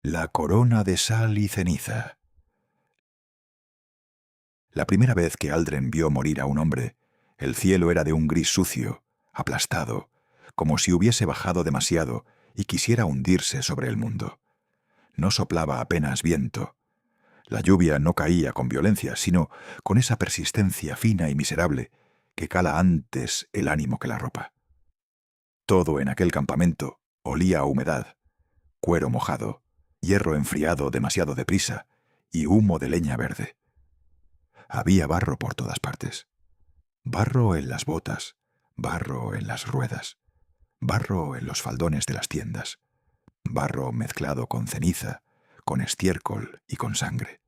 La corona de sal y ceniza. La primera vez que Aldren vio morir a un hombre, el cielo era de un gris sucio, aplastado, como si hubiese bajado demasiado y quisiera hundirse sobre el mundo. No soplaba apenas viento. La lluvia no caía con violencia, sino con esa persistencia fina y miserable que cala antes el ánimo que la ropa. Todo en aquel campamento olía a humedad, cuero mojado, hierro enfriado demasiado deprisa y humo de leña verde. Había barro por todas partes. Barro en las botas, barro en las ruedas, barro en los faldones de las tiendas, barro mezclado con ceniza, con estiércol y con sangre.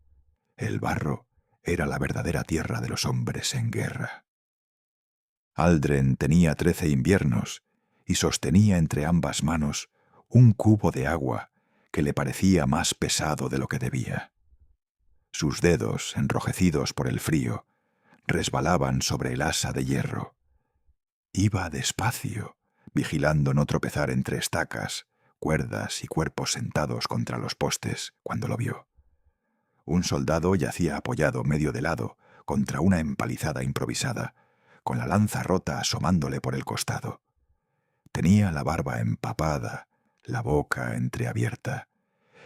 El barro era la verdadera tierra de los hombres en guerra. Aldren tenía 13 inviernos y sostenía entre ambas manos un cubo de agua que le parecía más pesado de lo que debía. Sus dedos, enrojecidos por el frío, resbalaban sobre el asa de hierro. Iba despacio, vigilando no tropezar entre estacas, cuerdas y cuerpos sentados contra los postes, cuando lo vio. Un soldado yacía apoyado medio de lado contra una empalizada improvisada, con la lanza rota asomándole por el costado. Tenía la barba empapada, la boca entreabierta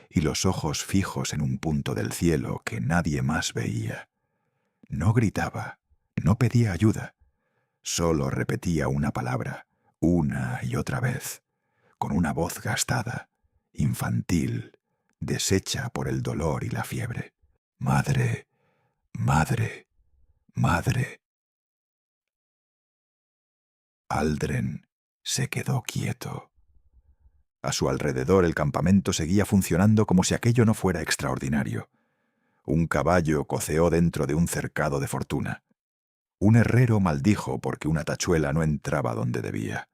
y los ojos fijos en un punto del cielo que nadie más veía. No gritaba, no pedía ayuda, solo repetía una palabra, una y otra vez, con una voz gastada, infantil, deshecha por el dolor y la fiebre. Madre, madre, madre. Aldren se quedó quieto. A su alrededor el campamento seguía funcionando como si aquello no fuera extraordinario. Un caballo coceó dentro de un cercado de fortuna. Un herrero maldijo porque una tachuela no entraba donde debía.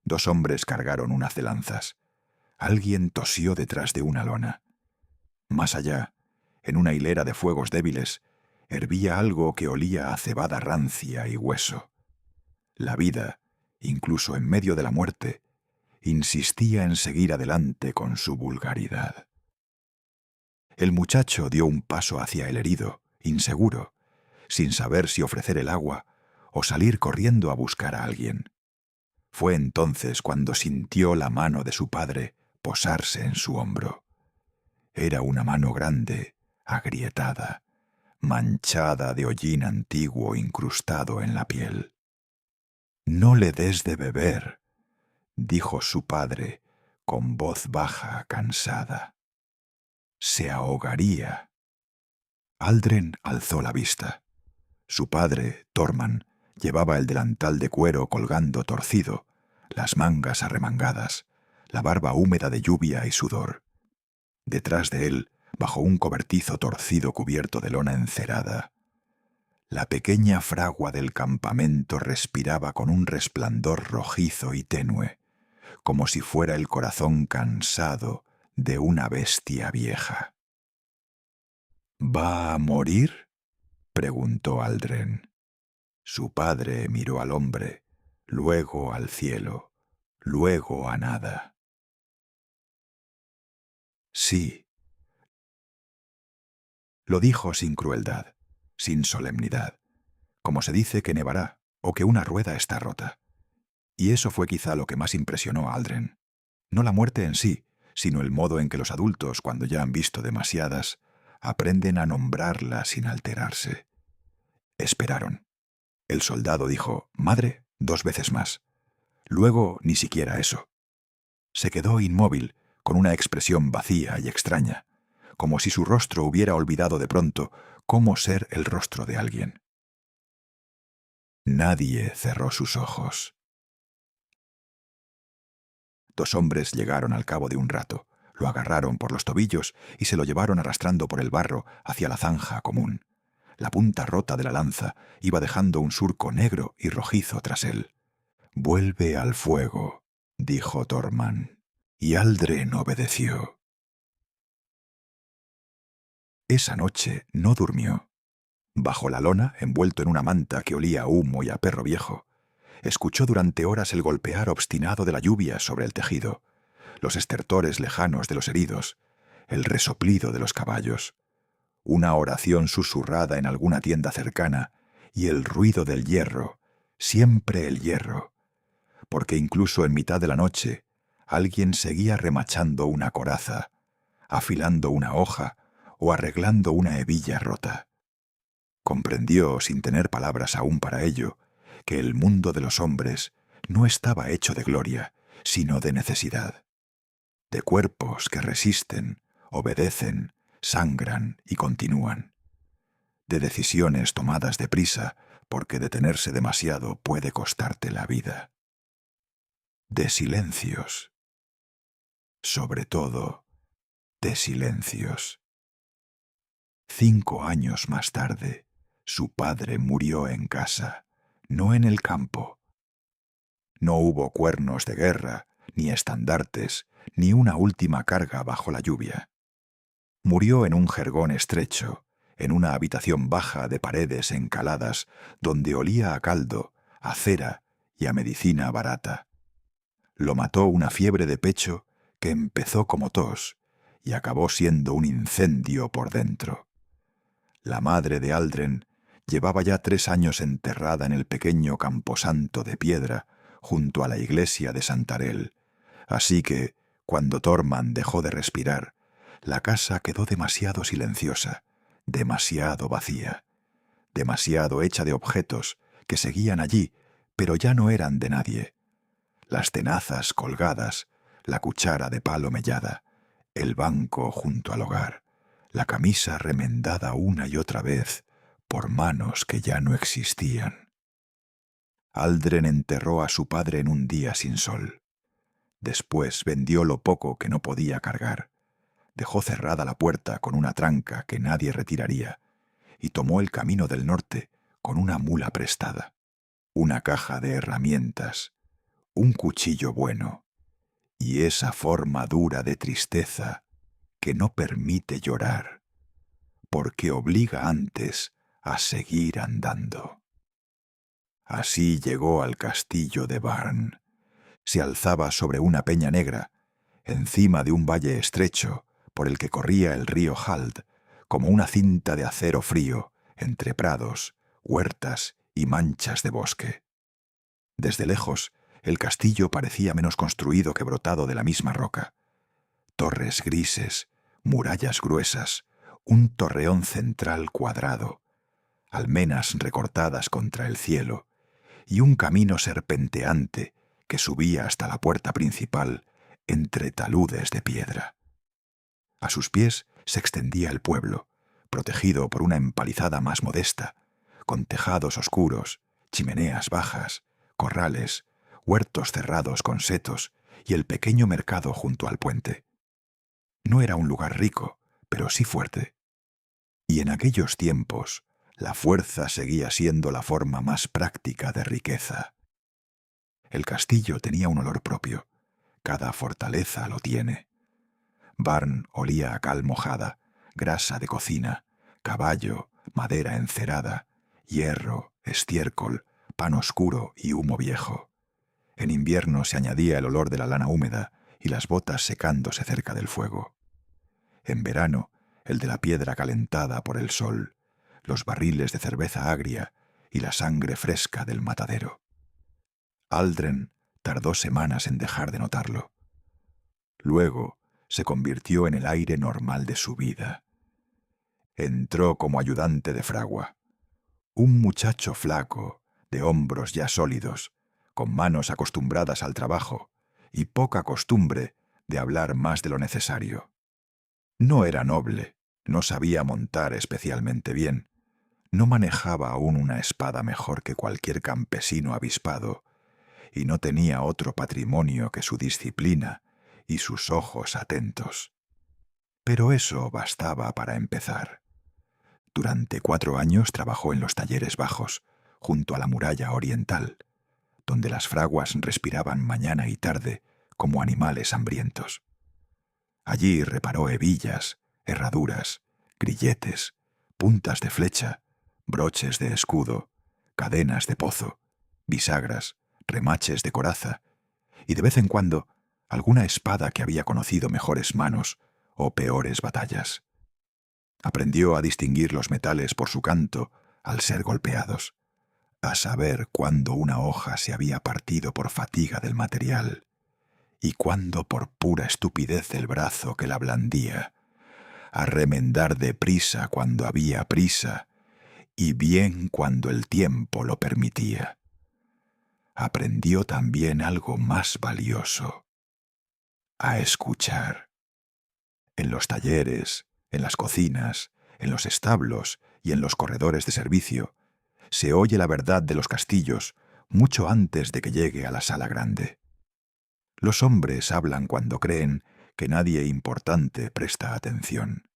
2 hombres cargaron un haz de lanzas. Alguien tosió detrás de una lona. Más allá, en una hilera de fuegos débiles, hervía algo que olía a cebada rancia y hueso. La vida, incluso en medio de la muerte, insistía en seguir adelante con su vulgaridad. El muchacho dio un paso hacia el herido, inseguro, sin saber si ofrecer el agua o salir corriendo a buscar a alguien. Fue entonces cuando sintió la mano de su padre posarse en su hombro. Era una mano grande, agrietada, manchada de hollín antiguo incrustado en la piel. «No le des de beber», dijo su padre con voz baja, cansada. «Se ahogaría». Aldren alzó la vista. Su padre, Torman, llevaba el delantal de cuero colgando torcido, las mangas arremangadas, la barba húmeda de lluvia y sudor. Detrás de él, bajo un cobertizo torcido cubierto de lona encerada, la pequeña fragua del campamento respiraba con un resplandor rojizo y tenue, como si fuera el corazón cansado de una bestia vieja. «¿Va a morir?», preguntó Aldren. Su padre miró al hombre, luego al cielo, luego a nada. «Sí», lo dijo sin crueldad, sin solemnidad, como se dice que nevará o que una rueda está rota. Y eso fue quizá lo que más impresionó a Aldren. No la muerte en sí, sino el modo en que los adultos, cuando ya han visto demasiadas, aprenden a nombrarla sin alterarse. Esperaron. El soldado dijo «madre» 2 veces más. Luego ni siquiera eso. Se quedó inmóvil, con una expresión vacía y extraña, como si su rostro hubiera olvidado de pronto cómo ser el rostro de alguien. Nadie cerró sus ojos. 2 hombres llegaron al cabo de un rato, lo agarraron por los tobillos y se lo llevaron arrastrando por el barro hacia la zanja común. La punta rota de la lanza iba dejando un surco negro y rojizo tras él. «Vuelve al fuego», dijo Torman, y Aldren obedeció. Esa noche no durmió. Bajo la lona, envuelto en una manta que olía a humo y a perro viejo, escuchó durante horas el golpear obstinado de la lluvia sobre el tejido, los estertores lejanos de los heridos, el resoplido de los caballos, una oración susurrada en alguna tienda cercana y el ruido del hierro, siempre el hierro, porque incluso en mitad de la noche alguien seguía remachando una coraza, afilando una hoja o arreglando una hebilla rota. Comprendió, sin tener palabras aún para ello, que el mundo de los hombres no estaba hecho de gloria, sino de necesidad, de cuerpos que resisten, obedecen, sangran y continúan, de decisiones tomadas deprisa, porque detenerse demasiado puede costarte la vida, de silencios, sobre todo de silencios. 5 años más tarde, su padre murió en casa, no en el campo. No hubo cuernos de guerra, ni estandartes, ni una última carga bajo la lluvia. Murió en un jergón estrecho, en una habitación baja de paredes encaladas, donde olía a caldo, a cera y a medicina barata. Lo mató una fiebre de pecho que empezó como tos y acabó siendo un incendio por dentro. La madre de Aldren llevaba ya 3 años enterrada en el pequeño camposanto de piedra junto a la iglesia de Santarell, así que, cuando Tormand dejó de respirar, la casa quedó demasiado silenciosa, demasiado vacía, demasiado hecha de objetos que seguían allí, pero ya no eran de nadie. Las tenazas colgadas, la cuchara de palo mellada, el banco junto al hogar, la camisa remendada una y otra vez por manos que ya no existían. Aldren enterró a su padre en un día sin sol. Después vendió lo poco que no podía cargar. Dejó cerrada la puerta con una tranca que nadie retiraría y tomó el camino del norte con una mula prestada, una caja de herramientas, un cuchillo bueno y esa forma dura de tristeza que no permite llorar, porque obliga antes a seguir andando. Así llegó al castillo de Barn. Se alzaba sobre una peña negra, encima de un valle estrecho por el que corría el río Hald, como una cinta de acero frío entre prados, huertas y manchas de bosque. Desde lejos, el castillo parecía menos construido que brotado de la misma roca. Torres grises, murallas gruesas, un torreón central cuadrado, almenas recortadas contra el cielo y un camino serpenteante que subía hasta la puerta principal entre taludes de piedra. A sus pies se extendía el pueblo, protegido por una empalizada más modesta, con tejados oscuros, chimeneas bajas, corrales, huertos cerrados con setos y el pequeño mercado junto al puente. No era un lugar rico, pero sí fuerte. Y en aquellos tiempos, la fuerza seguía siendo la forma más práctica de riqueza. El castillo tenía un olor propio. Cada fortaleza lo tiene. Barn olía a cal mojada, grasa de cocina, caballo, madera encerada, hierro, estiércol, pan oscuro y humo viejo. En invierno se añadía el olor de la lana húmeda y las botas secándose cerca del fuego. En verano, el de la piedra calentada por el sol, los barriles de cerveza agria y la sangre fresca del matadero. Aldren tardó semanas en dejar de notarlo. Luego se convirtió en el aire normal de su vida. Entró como ayudante de fragua, un muchacho flaco, de hombros ya sólidos, con manos acostumbradas al trabajo y poca costumbre de hablar más de lo necesario. No era noble, no sabía montar especialmente bien, no manejaba aún una espada mejor que cualquier campesino avispado, y no tenía otro patrimonio que su disciplina y sus ojos atentos. Pero eso bastaba para empezar. Durante 4 años trabajó en los talleres bajos, junto a la muralla oriental, donde las fraguas respiraban mañana y tarde como animales hambrientos. Allí reparó hebillas, herraduras, grilletes, puntas de flecha, broches de escudo, cadenas de pozo, bisagras, remaches de coraza, y de vez en cuando alguna espada que había conocido mejores manos o peores batallas. Aprendió a distinguir los metales por su canto al ser golpeados, a saber cuándo una hoja se había partido por fatiga del material y cuándo por pura estupidez del brazo que la blandía, a remendar deprisa cuando había prisa y bien cuando el tiempo lo permitía. Aprendió también algo más valioso: a escuchar. En los talleres, en las cocinas, en los establos y en los corredores de servicio, se oye la verdad de los castillos mucho antes de que llegue a la sala grande. Los hombres hablan cuando creen que nadie importante presta atención,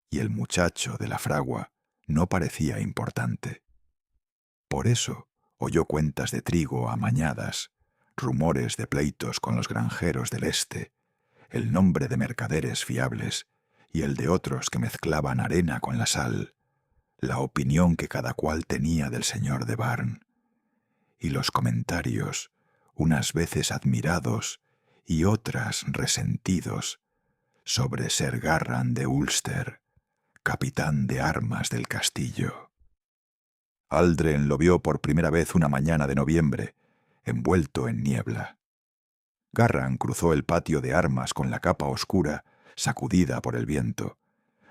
y el muchacho de la fragua no parecía importante. Por eso oyó cuentas de trigo amañadas, rumores de pleitos con los granjeros del este, el nombre de mercaderes fiables y el de otros que mezclaban arena con la sal, la opinión que cada cual tenía del señor de Barn, y los comentarios, unas veces admirados y otras resentidos, sobre Sir Garran de Ulster, capitán de armas del castillo. Aldren lo vio por primera vez una mañana de noviembre, envuelto en niebla. Garran cruzó el patio de armas con la capa oscura, sacudida por el viento,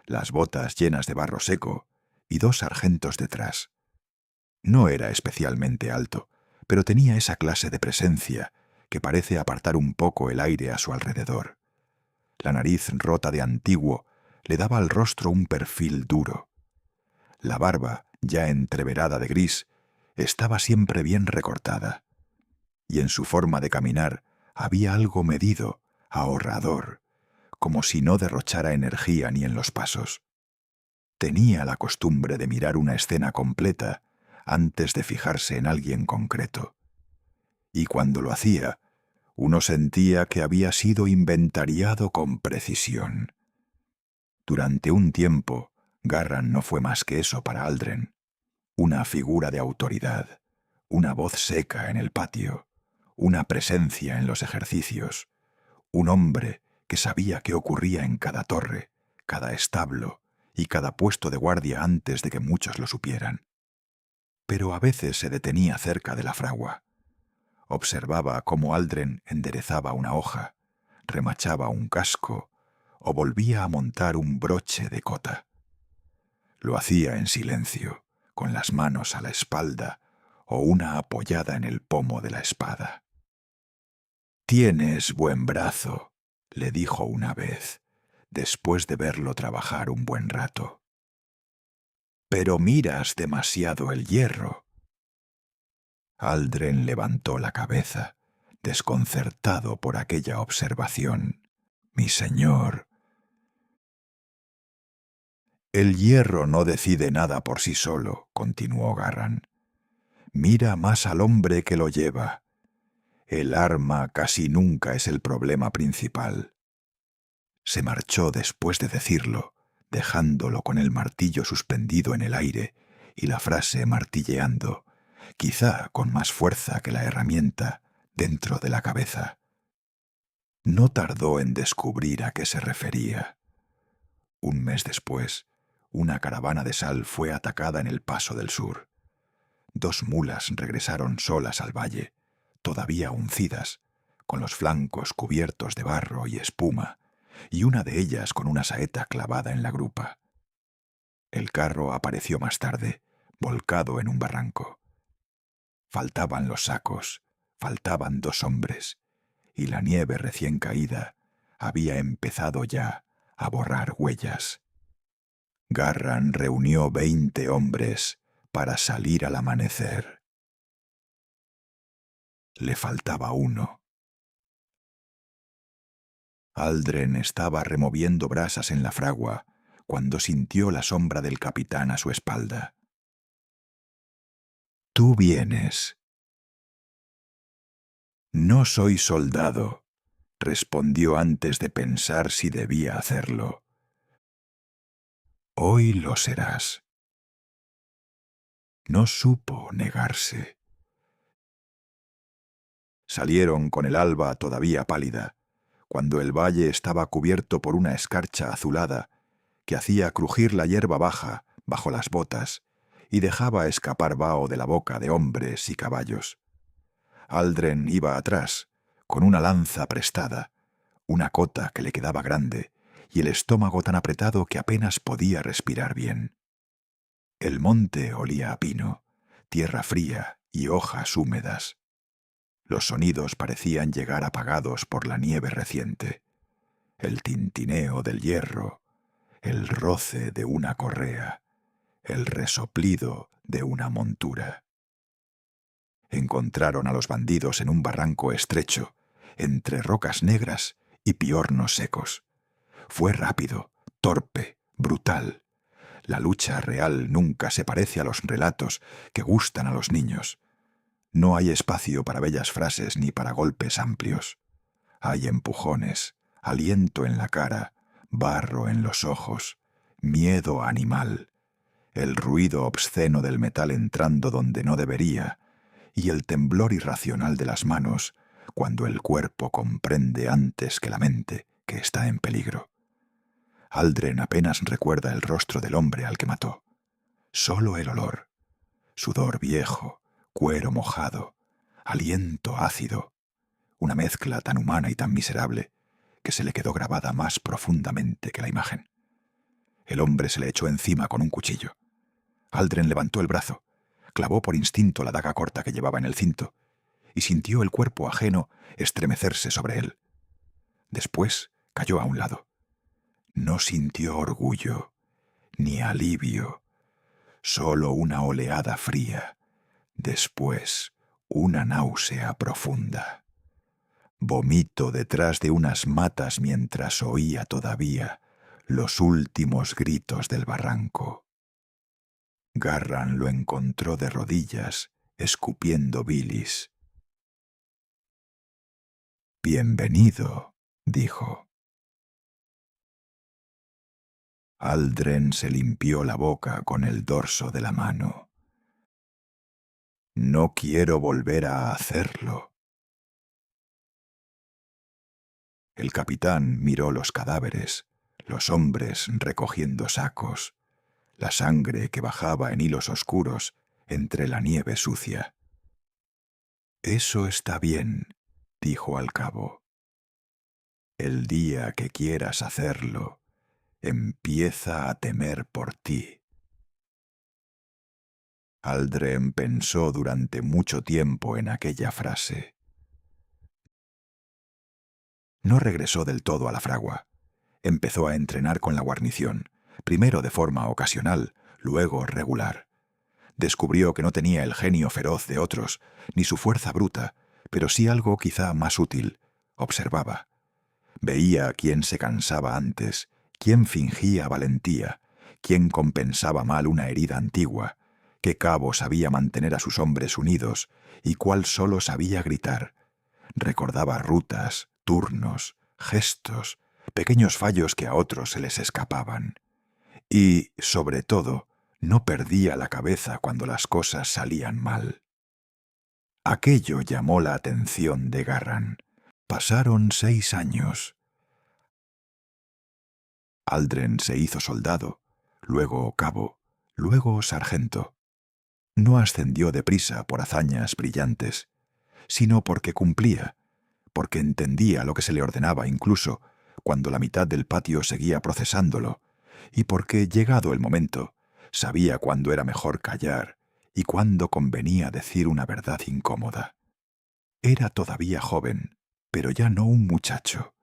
las botas llenas de barro seco y 2 sargentos detrás. No era especialmente alto, pero tenía esa clase de presencia que parece apartar un poco el aire a su alrededor. La nariz rota de antiguo le daba al rostro un perfil duro. La barba, ya entreverada de gris, estaba siempre bien recortada, y en su forma de caminar había algo medido, ahorrador, como si no derrochara energía ni en los pasos. Tenía la costumbre de mirar una escena completa antes de fijarse en alguien concreto, y cuando lo hacía, uno sentía que había sido inventariado con precisión. Durante un tiempo, Garran no fue más que eso para Aldren: una figura de autoridad, una voz seca en el patio, una presencia en los ejercicios, un hombre que sabía qué ocurría en cada torre, cada establo y cada puesto de guardia antes de que muchos lo supieran. Pero a veces se detenía cerca de la fragua. Observaba cómo Aldren enderezaba una hoja, remachaba un casco o volvía a montar un broche de cota. Lo hacía en silencio, con las manos a la espalda o una apoyada en el pomo de la espada. «Tienes buen brazo», le dijo una vez, después de verlo trabajar un buen rato. «Pero miras demasiado el hierro». Aldren levantó la cabeza, desconcertado por aquella observación. «Mi señor». «El hierro no decide nada por sí solo», continuó Garran. «Mira más al hombre que lo lleva. El arma casi nunca es el problema principal». Se marchó después de decirlo, dejándolo con el martillo suspendido en el aire y la frase martilleando, quizá con más fuerza que la herramienta, dentro de la cabeza. No tardó en descubrir a qué se refería. Un mes después, una caravana de sal fue atacada en el paso del sur. 2 mulas regresaron solas al valle, todavía uncidas, con los flancos cubiertos de barro y espuma, y una de ellas con una saeta clavada en la grupa. El carro apareció más tarde, volcado en un barranco. Faltaban los sacos, faltaban 2 hombres, y la nieve recién caída había empezado ya a borrar huellas. Garran reunió 20 hombres para salir al amanecer. Le faltaba uno. Aldren estaba removiendo brasas en la fragua cuando sintió la sombra del capitán a su espalda. «Tú vienes». «No soy soldado», respondió antes de pensar si debía hacerlo. «Hoy lo serás». No supo negarse. Salieron con el alba todavía pálida, cuando el valle estaba cubierto por una escarcha azulada que hacía crujir la hierba baja bajo las botas y dejaba escapar vaho de la boca de hombres y caballos. Aldren iba atrás, con una lanza prestada, una cota que le quedaba grande y el estómago tan apretado que apenas podía respirar bien. El monte olía a pino, tierra fría y hojas húmedas. Los sonidos parecían llegar apagados por la nieve reciente. El tintineo del hierro, el roce de una correa, el resoplido de una montura. Encontraron a los bandidos en un barranco estrecho, entre rocas negras y piornos secos. Fue rápido, torpe, brutal. La lucha real nunca se parece a los relatos que gustan a los niños. No hay espacio para bellas frases ni para golpes amplios. Hay empujones, aliento en la cara, barro en los ojos, miedo animal, el ruido obsceno del metal entrando donde no debería y el temblor irracional de las manos cuando el cuerpo comprende antes que la mente que está en peligro. Aldren apenas recuerda el rostro del hombre al que mató. Solo el olor, sudor viejo, cuero mojado, aliento ácido, una mezcla tan humana y tan miserable que se le quedó grabada más profundamente que la imagen. El hombre se le echó encima con un cuchillo. Aldren levantó el brazo, clavó por instinto la daga corta que llevaba en el cinto y sintió el cuerpo ajeno estremecerse sobre él. Después cayó a un lado. No sintió orgullo, ni alivio, solo una oleada fría, después una náusea profunda. Vomitó detrás de unas matas mientras oía todavía los últimos gritos del barranco. Garran lo encontró de rodillas, escupiendo bilis. «Bienvenido», dijo. Aldren se limpió la boca con el dorso de la mano. «No quiero volver a hacerlo». El capitán miró los cadáveres, los hombres recogiendo sacos, la sangre que bajaba en hilos oscuros entre la nieve sucia. «Eso está bien», dijo al cabo. «El día que quieras hacerlo, empieza a temer por ti». Aldren pensó durante mucho tiempo en aquella frase. No regresó del todo a la fragua. Empezó a entrenar con la guarnición, primero de forma ocasional, luego regular. Descubrió que no tenía el genio feroz de otros, ni su fuerza bruta, pero sí algo quizá más útil. Observaba. Veía quién se cansaba antes, quién fingía valentía, quién compensaba mal una herida antigua, qué cabo sabía mantener a sus hombres unidos y cuál solo sabía gritar. Recordaba rutas, turnos, gestos, pequeños fallos que a otros se les escapaban. Y, sobre todo, no perdía la cabeza cuando las cosas salían mal. Aquello llamó la atención de Garran. Pasaron 6 años. Aldren se hizo soldado, luego cabo, luego sargento. No ascendió deprisa por hazañas brillantes, sino porque cumplía, porque entendía lo que se le ordenaba incluso cuando la mitad del patio seguía procesándolo, y porque, llegado el momento, sabía cuándo era mejor callar y cuándo convenía decir una verdad incómoda. Era todavía joven, pero ya no un muchacho.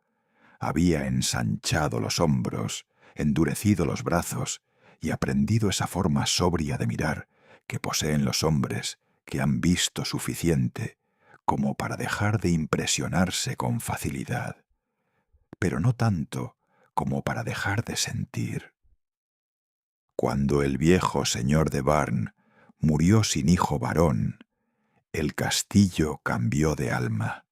Había ensanchado los hombros, endurecido los brazos y aprendido esa forma sobria de mirar que poseen los hombres que han visto suficiente como para dejar de impresionarse con facilidad, pero no tanto como para dejar de sentir. Cuando el viejo señor de Barn murió sin hijo varón, el castillo cambió de alma.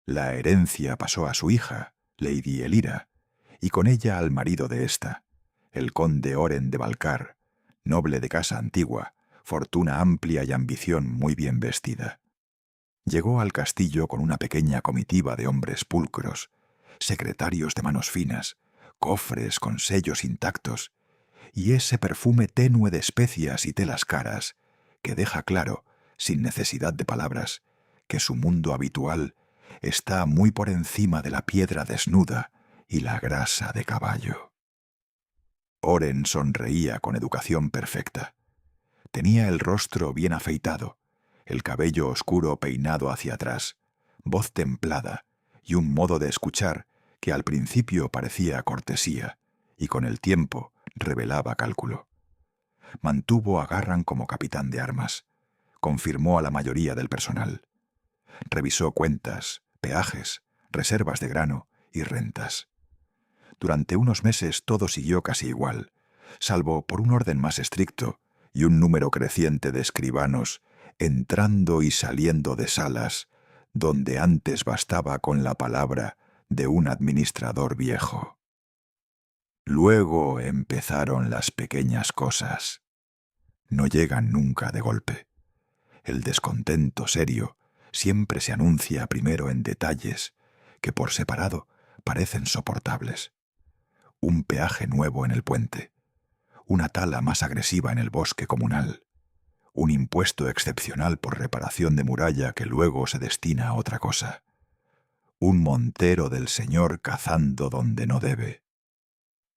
La herencia pasó a su hija, Lady Elira, y con ella al marido de ésta, el conde Oren de Valcar, noble de casa antigua, fortuna amplia y ambición muy bien vestida. Llegó al castillo con una pequeña comitiva de hombres pulcros, secretarios de manos finas, cofres con sellos intactos, y ese perfume tenue de especias y telas caras que deja claro, sin necesidad de palabras, que su mundo habitual está muy por encima de la piedra desnuda y la grasa de caballo. Oren sonreía con educación perfecta. Tenía el rostro bien afeitado, el cabello oscuro peinado hacia atrás, voz templada y un modo de escuchar que al principio parecía cortesía y con el tiempo revelaba cálculo. Mantuvo a Garran como capitán de armas, confirmó a la mayoría del personal, revisó cuentas, peajes, reservas de grano y rentas. Durante unos meses todo siguió casi igual, salvo por un orden más estricto y un número creciente de escribanos entrando y saliendo de salas donde antes bastaba con la palabra de un administrador viejo. Luego empezaron las pequeñas cosas. No llegan nunca de golpe. El descontento serio siempre se anuncia primero en detalles que por separado parecen soportables. Un peaje nuevo en el puente, una tala más agresiva en el bosque comunal, un impuesto excepcional por reparación de muralla que luego se destina a otra cosa, un montero del señor cazando donde no debe,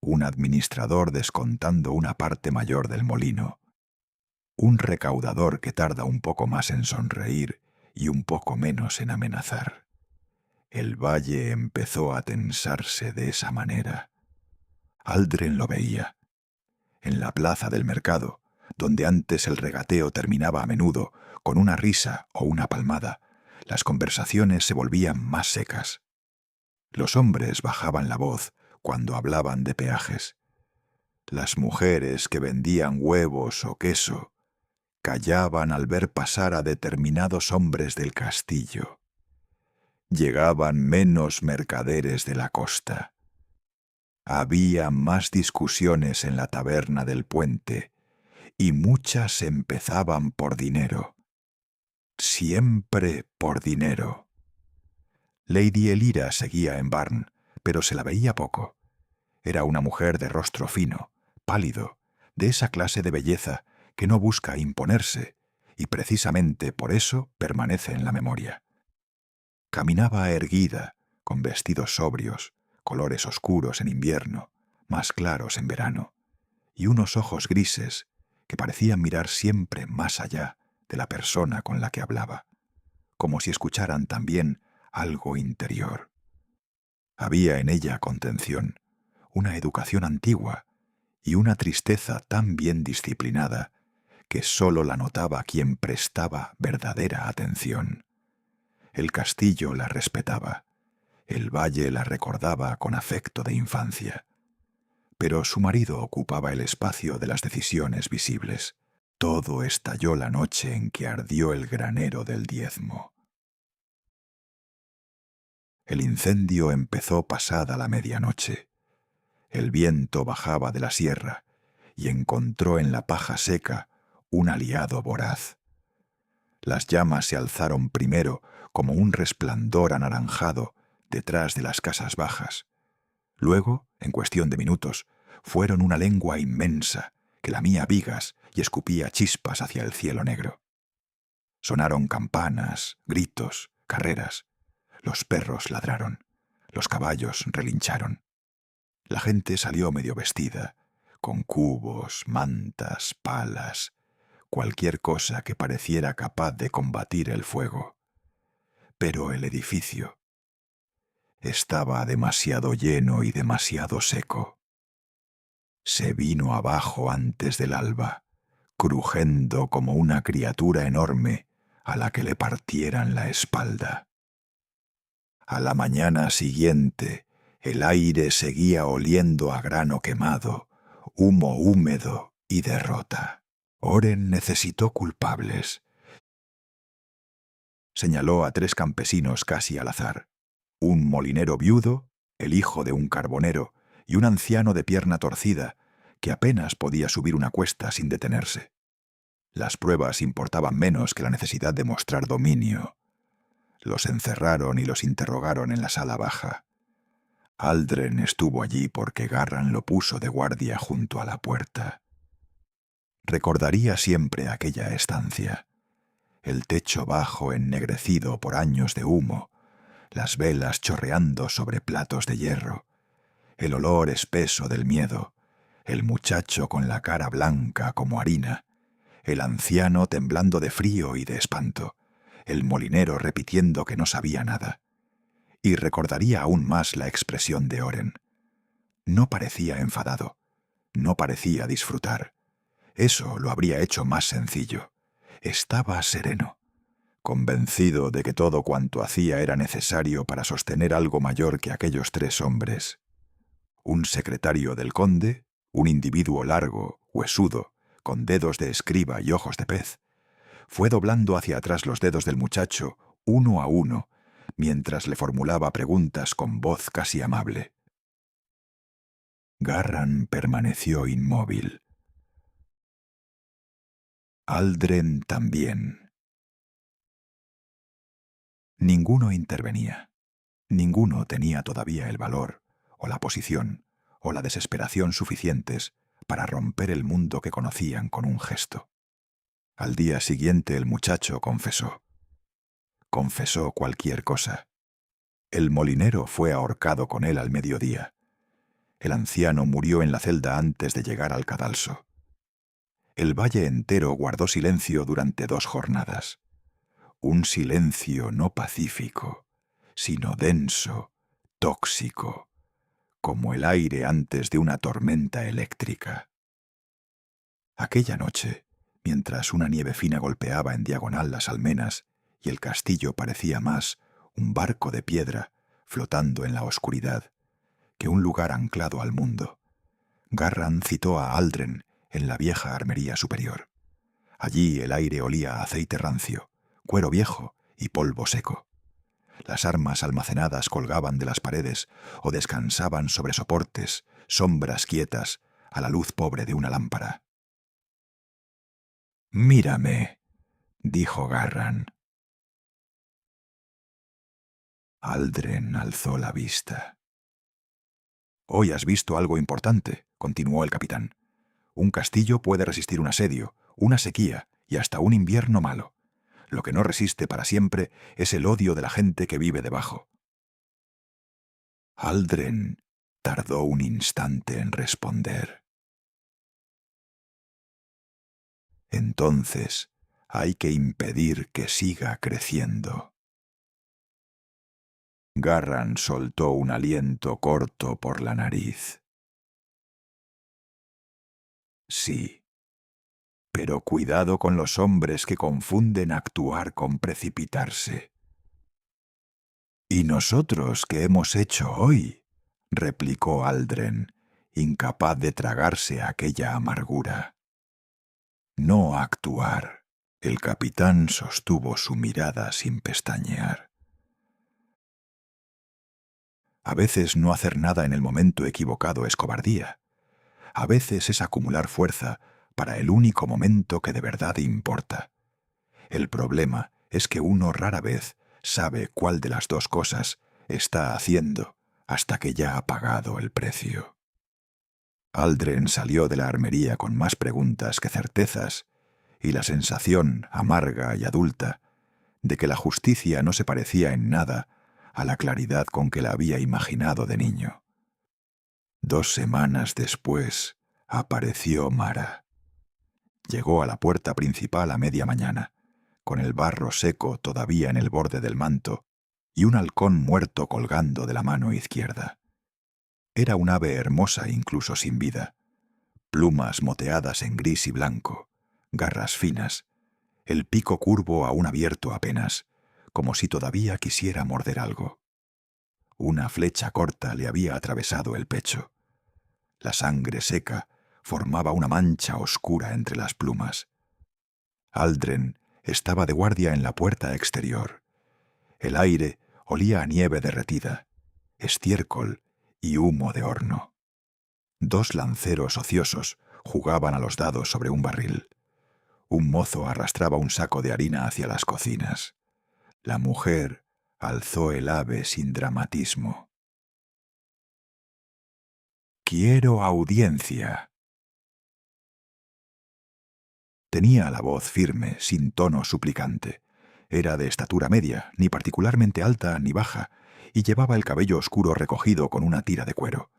un administrador descontando una parte mayor del molino, un recaudador que tarda un poco más en sonreír y un poco menos en amenazar. El valle empezó a tensarse de esa manera. Aldren lo veía. En la plaza del mercado, donde antes el regateo terminaba a menudo con una risa o una palmada, las conversaciones se volvían más secas. Los hombres bajaban la voz cuando hablaban de peajes. Las mujeres que vendían huevos o queso callaban al ver pasar a determinados hombres del castillo. Llegaban menos mercaderes de la costa. Había más discusiones en la taberna del puente, y muchas empezaban por dinero. Siempre por dinero. Lady Elira seguía en Barn, pero se la veía poco. Era una mujer de rostro fino, pálido, de esa clase de belleza que no busca imponerse, y precisamente por eso permanece en la memoria. Caminaba erguida, con vestidos sobrios, colores oscuros en invierno, más claros en verano, y unos ojos grises que parecían mirar siempre más allá de la persona con la que hablaba, como si escucharan también algo interior. Había en ella contención, una educación antigua y una tristeza tan bien disciplinada que sólo la notaba quien prestaba verdadera atención. El castillo la respetaba, el valle la recordaba con afecto de infancia, pero su marido ocupaba el espacio de las decisiones visibles. Todo estalló la noche en que ardió el granero del diezmo. El incendio empezó pasada la medianoche. El viento bajaba de la sierra y encontró en la paja seca un aliado voraz. Las llamas se alzaron primero como un resplandor anaranjado detrás de las casas bajas. Luego, en cuestión de minutos, fueron una lengua inmensa que lamía vigas y escupía chispas hacia el cielo negro. Sonaron campanas, gritos, carreras. Los perros ladraron, los caballos relincharon. La gente salió medio vestida, con cubos, mantas, palas, cualquier cosa que pareciera capaz de combatir el fuego. Pero el edificio estaba demasiado lleno y demasiado seco. Se vino abajo antes del alba, crujiendo como una criatura enorme a la que le partieran la espalda. A la mañana siguiente, el aire seguía oliendo a grano quemado, humo húmedo y derrota. Oren necesitó culpables. Señaló a 3 campesinos casi al azar: un molinero viudo, el hijo de un carbonero, y un anciano de pierna torcida, que apenas podía subir una cuesta sin detenerse. Las pruebas importaban menos que la necesidad de mostrar dominio. Los encerraron y los interrogaron en la sala baja. Aldren estuvo allí porque Garran lo puso de guardia junto a la puerta. Recordaría siempre aquella estancia. El techo bajo ennegrecido por años de humo, las velas chorreando sobre platos de hierro, el olor espeso del miedo, el muchacho con la cara blanca como harina, el anciano temblando de frío y de espanto, el molinero repitiendo que no sabía nada. Y recordaría aún más la expresión de Oren. No parecía enfadado, no parecía disfrutar. Eso lo habría hecho más sencillo. Estaba sereno, convencido de que todo cuanto hacía era necesario para sostener algo mayor que aquellos 3 hombres. Un secretario del conde, un individuo largo, huesudo, con dedos de escriba y ojos de pez, fue doblando hacia atrás los dedos del muchacho, uno a uno, mientras le formulaba preguntas con voz casi amable. Garran permaneció inmóvil. Aldren también. Ninguno intervenía. Ninguno tenía todavía el valor, o la posición, o la desesperación suficientes para romper el mundo que conocían con un gesto. Al día siguiente el muchacho confesó. Confesó cualquier cosa. El molinero fue ahorcado con él al mediodía. El anciano murió en la celda antes de llegar al cadalso. El valle entero guardó silencio durante 2 jornadas. Un silencio no pacífico, sino denso, tóxico, como el aire antes de una tormenta eléctrica. Aquella noche, mientras una nieve fina golpeaba en diagonal las almenas y el castillo parecía más un barco de piedra flotando en la oscuridad que un lugar anclado al mundo, Garran citó a Aldren en la vieja armería superior. Allí el aire olía a aceite rancio, cuero viejo y polvo seco. Las armas almacenadas colgaban de las paredes o descansaban sobre soportes, sombras quietas, a la luz pobre de una lámpara. «Mírame», dijo Garran. Aldren alzó la vista. «Hoy has visto algo importante», continuó el capitán. «Un castillo puede resistir un asedio, una sequía y hasta un invierno malo. Lo que no resiste para siempre es el odio de la gente que vive debajo». Aldren tardó un instante en responder. «Entonces hay que impedir que siga creciendo». Garran soltó un aliento corto por la nariz. «Sí, pero cuidado con los hombres que confunden actuar con precipitarse». «¿Y nosotros qué hemos hecho hoy?», replicó Aldren, incapaz de tragarse aquella amargura. «No actuar». El capitán sostuvo su mirada sin pestañear. A veces no hacer nada en el momento equivocado es cobardía. A veces es acumular fuerza para el único momento que de verdad importa. El problema es que uno rara vez sabe cuál de las 2 cosas está haciendo hasta que ya ha pagado el precio. Aldren salió de la armería con más preguntas que certezas y la sensación amarga y adulta de que la justicia no se parecía en nada a la claridad con que la había imaginado de niño. 2 semanas después apareció Mara. Llegó a la puerta principal a media mañana, con el barro seco todavía en el borde del manto y un halcón muerto colgando de la mano izquierda. Era un ave hermosa incluso sin vida, plumas moteadas en gris y blanco, garras finas, el pico curvo aún abierto apenas, como si todavía quisiera morder algo. Una flecha corta le había atravesado el pecho. La sangre seca formaba una mancha oscura entre las plumas. Aldren estaba de guardia en la puerta exterior. El aire olía a nieve derretida, estiércol y humo de horno. 2 lanceros ociosos jugaban a los dados sobre un barril. Un mozo arrastraba un saco de harina hacia las cocinas. La mujer alzó el ave sin dramatismo. «Quiero audiencia». Tenía la voz firme, sin tono suplicante. Era de estatura media, ni particularmente alta ni baja, y llevaba el cabello oscuro recogido con una tira de cuero.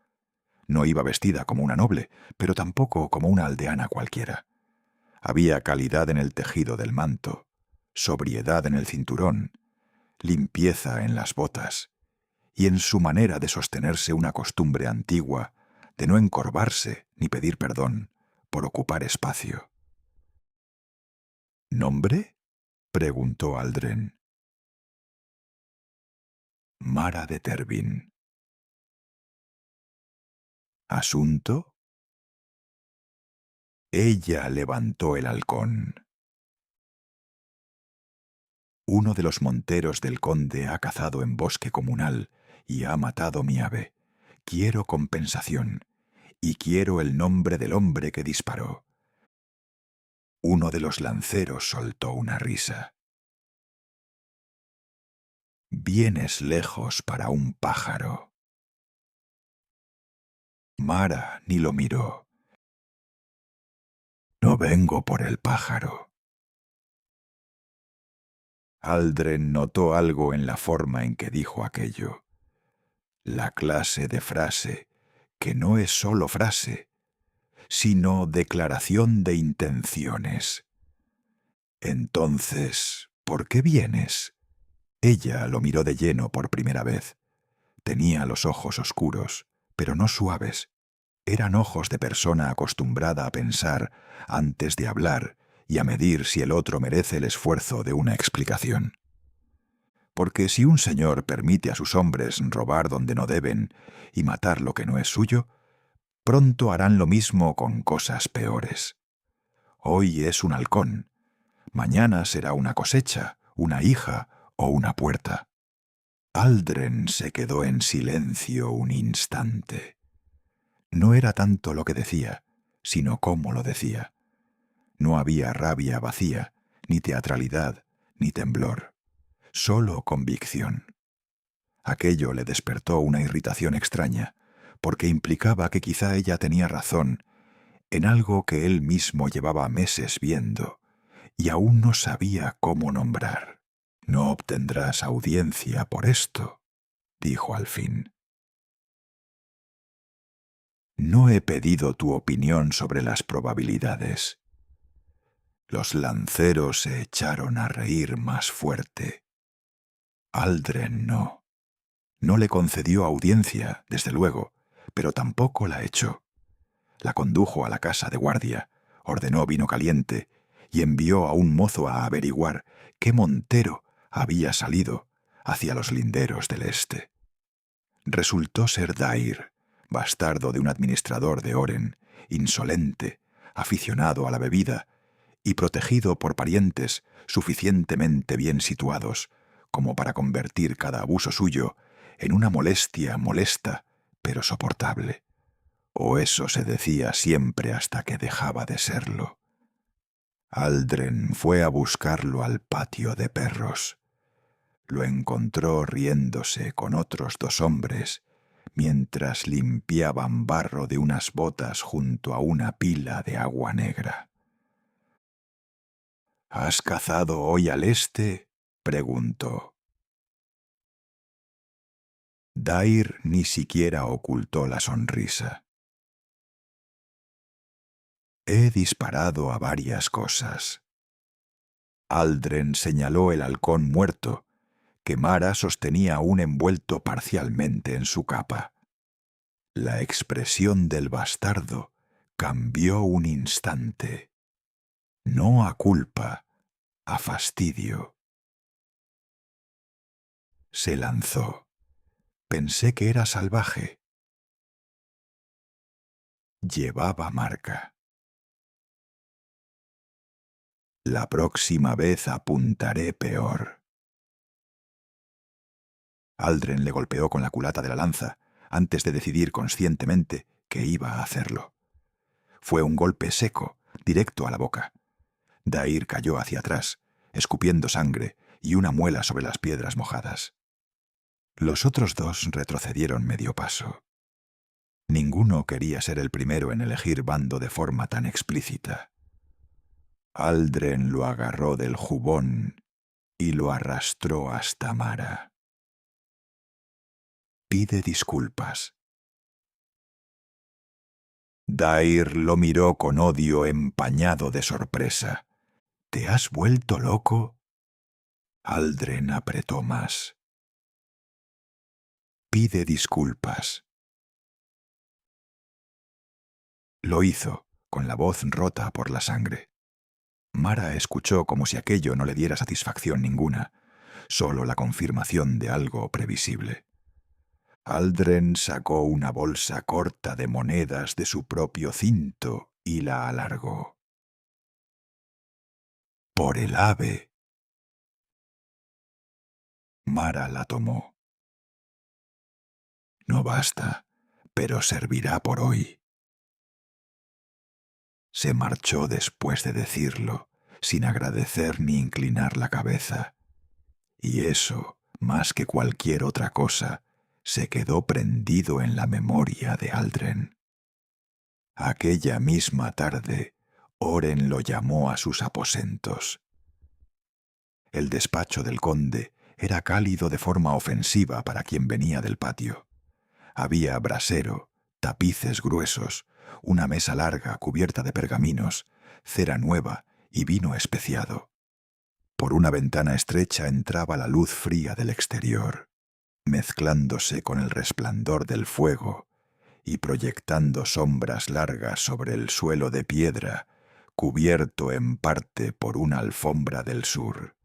No iba vestida como una noble, pero tampoco como una aldeana cualquiera. Había calidad en el tejido del manto, sobriedad en el cinturón, limpieza en las botas, y en su manera de sostenerse una costumbre antigua de no encorvarse ni pedir perdón por ocupar espacio. «¿Nombre?», preguntó Aldren. «Mara de Tervin». «¿Asunto?». Ella levantó el halcón. «Uno de los monteros del conde ha cazado en bosque comunal y ha matado mi ave. Quiero compensación, y quiero el nombre del hombre que disparó». Uno de los lanceros soltó una risa. «Vienes lejos para un pájaro». Mara ni lo miró. «No vengo por el pájaro». Aldren notó algo en la forma en que dijo aquello. La clase de frase que no es sólo frase, sino declaración de intenciones. «Entonces, ¿por qué vienes?». Ella lo miró de lleno por primera vez. Tenía los ojos oscuros, pero no suaves. Eran ojos de persona acostumbrada a pensar antes de hablar y a medir si el otro merece el esfuerzo de una explicación. Porque si un señor permite a sus hombres robar donde no deben y matar lo que no es suyo, pronto harán lo mismo con cosas peores. Hoy es un halcón, mañana será una cosecha, una hija o una puerta. Aldren se quedó en silencio un instante. No era tanto lo que decía, sino cómo lo decía. No había rabia vacía, ni teatralidad, ni temblor. Solo convicción. Aquello le despertó una irritación extraña, porque implicaba que quizá ella tenía razón en algo que él mismo llevaba meses viendo y aún no sabía cómo nombrar. «No obtendrás audiencia por esto», dijo al fin. «No he pedido tu opinión sobre las probabilidades». Los lanceros se echaron a reír más fuerte. Aldren no. No le concedió audiencia, desde luego, pero tampoco la echó. La condujo a la casa de guardia, ordenó vino caliente y envió a un mozo a averiguar qué montero había salido hacia los linderos del este. Resultó ser Dair, bastardo de un administrador de Oren, insolente, aficionado a la bebida y protegido por parientes suficientemente bien situados como para convertir cada abuso suyo en una molestia molesta, pero soportable. O eso se decía siempre hasta que dejaba de serlo. Aldren fue a buscarlo al patio de perros. Lo encontró riéndose con otros 2 hombres mientras limpiaban barro de unas botas junto a una pila de agua negra. «¿Has cazado hoy al este?», preguntó. Dair ni siquiera ocultó la sonrisa. «He disparado a varias cosas». Aldren señaló el halcón muerto, que Mara sostenía aún envuelto parcialmente en su capa. La expresión del bastardo cambió un instante. No a culpa, a fastidio. Se lanzó. Pensé que era salvaje. Llevaba marca. La próxima vez apuntaré peor. Aldren le golpeó con la culata de la lanza antes de decidir conscientemente que iba a hacerlo. Fue un golpe seco, directo a la boca. Dair cayó hacia atrás, escupiendo sangre y una muela sobre las piedras mojadas. Los otros dos retrocedieron medio paso. Ninguno quería ser el primero en elegir bando de forma tan explícita. Aldren lo agarró del jubón y lo arrastró hasta Mara. Pide disculpas. Dair lo miró con odio empañado de sorpresa. ¿Te has vuelto loco? Aldren apretó más. Pide disculpas. Lo hizo, con la voz rota por la sangre. Mara escuchó como si aquello no le diera satisfacción ninguna, solo la confirmación de algo previsible. Aldren sacó una bolsa corta de monedas de su propio cinto y la alargó. «Por el ave». Mara la tomó. «No basta, pero servirá por hoy». Se marchó después de decirlo, sin agradecer ni inclinar la cabeza. Y eso, más que cualquier otra cosa, se quedó prendido en la memoria de Aldren. Aquella misma tarde, Oren lo llamó a sus aposentos. El despacho del conde era cálido de forma ofensiva para quien venía del patio. Había brasero, tapices gruesos, una mesa larga cubierta de pergaminos, cera nueva y vino especiado. Por una ventana estrecha entraba la luz fría del exterior, mezclándose con el resplandor del fuego y proyectando sombras largas sobre el suelo de piedra, cubierto en parte por una alfombra del sur.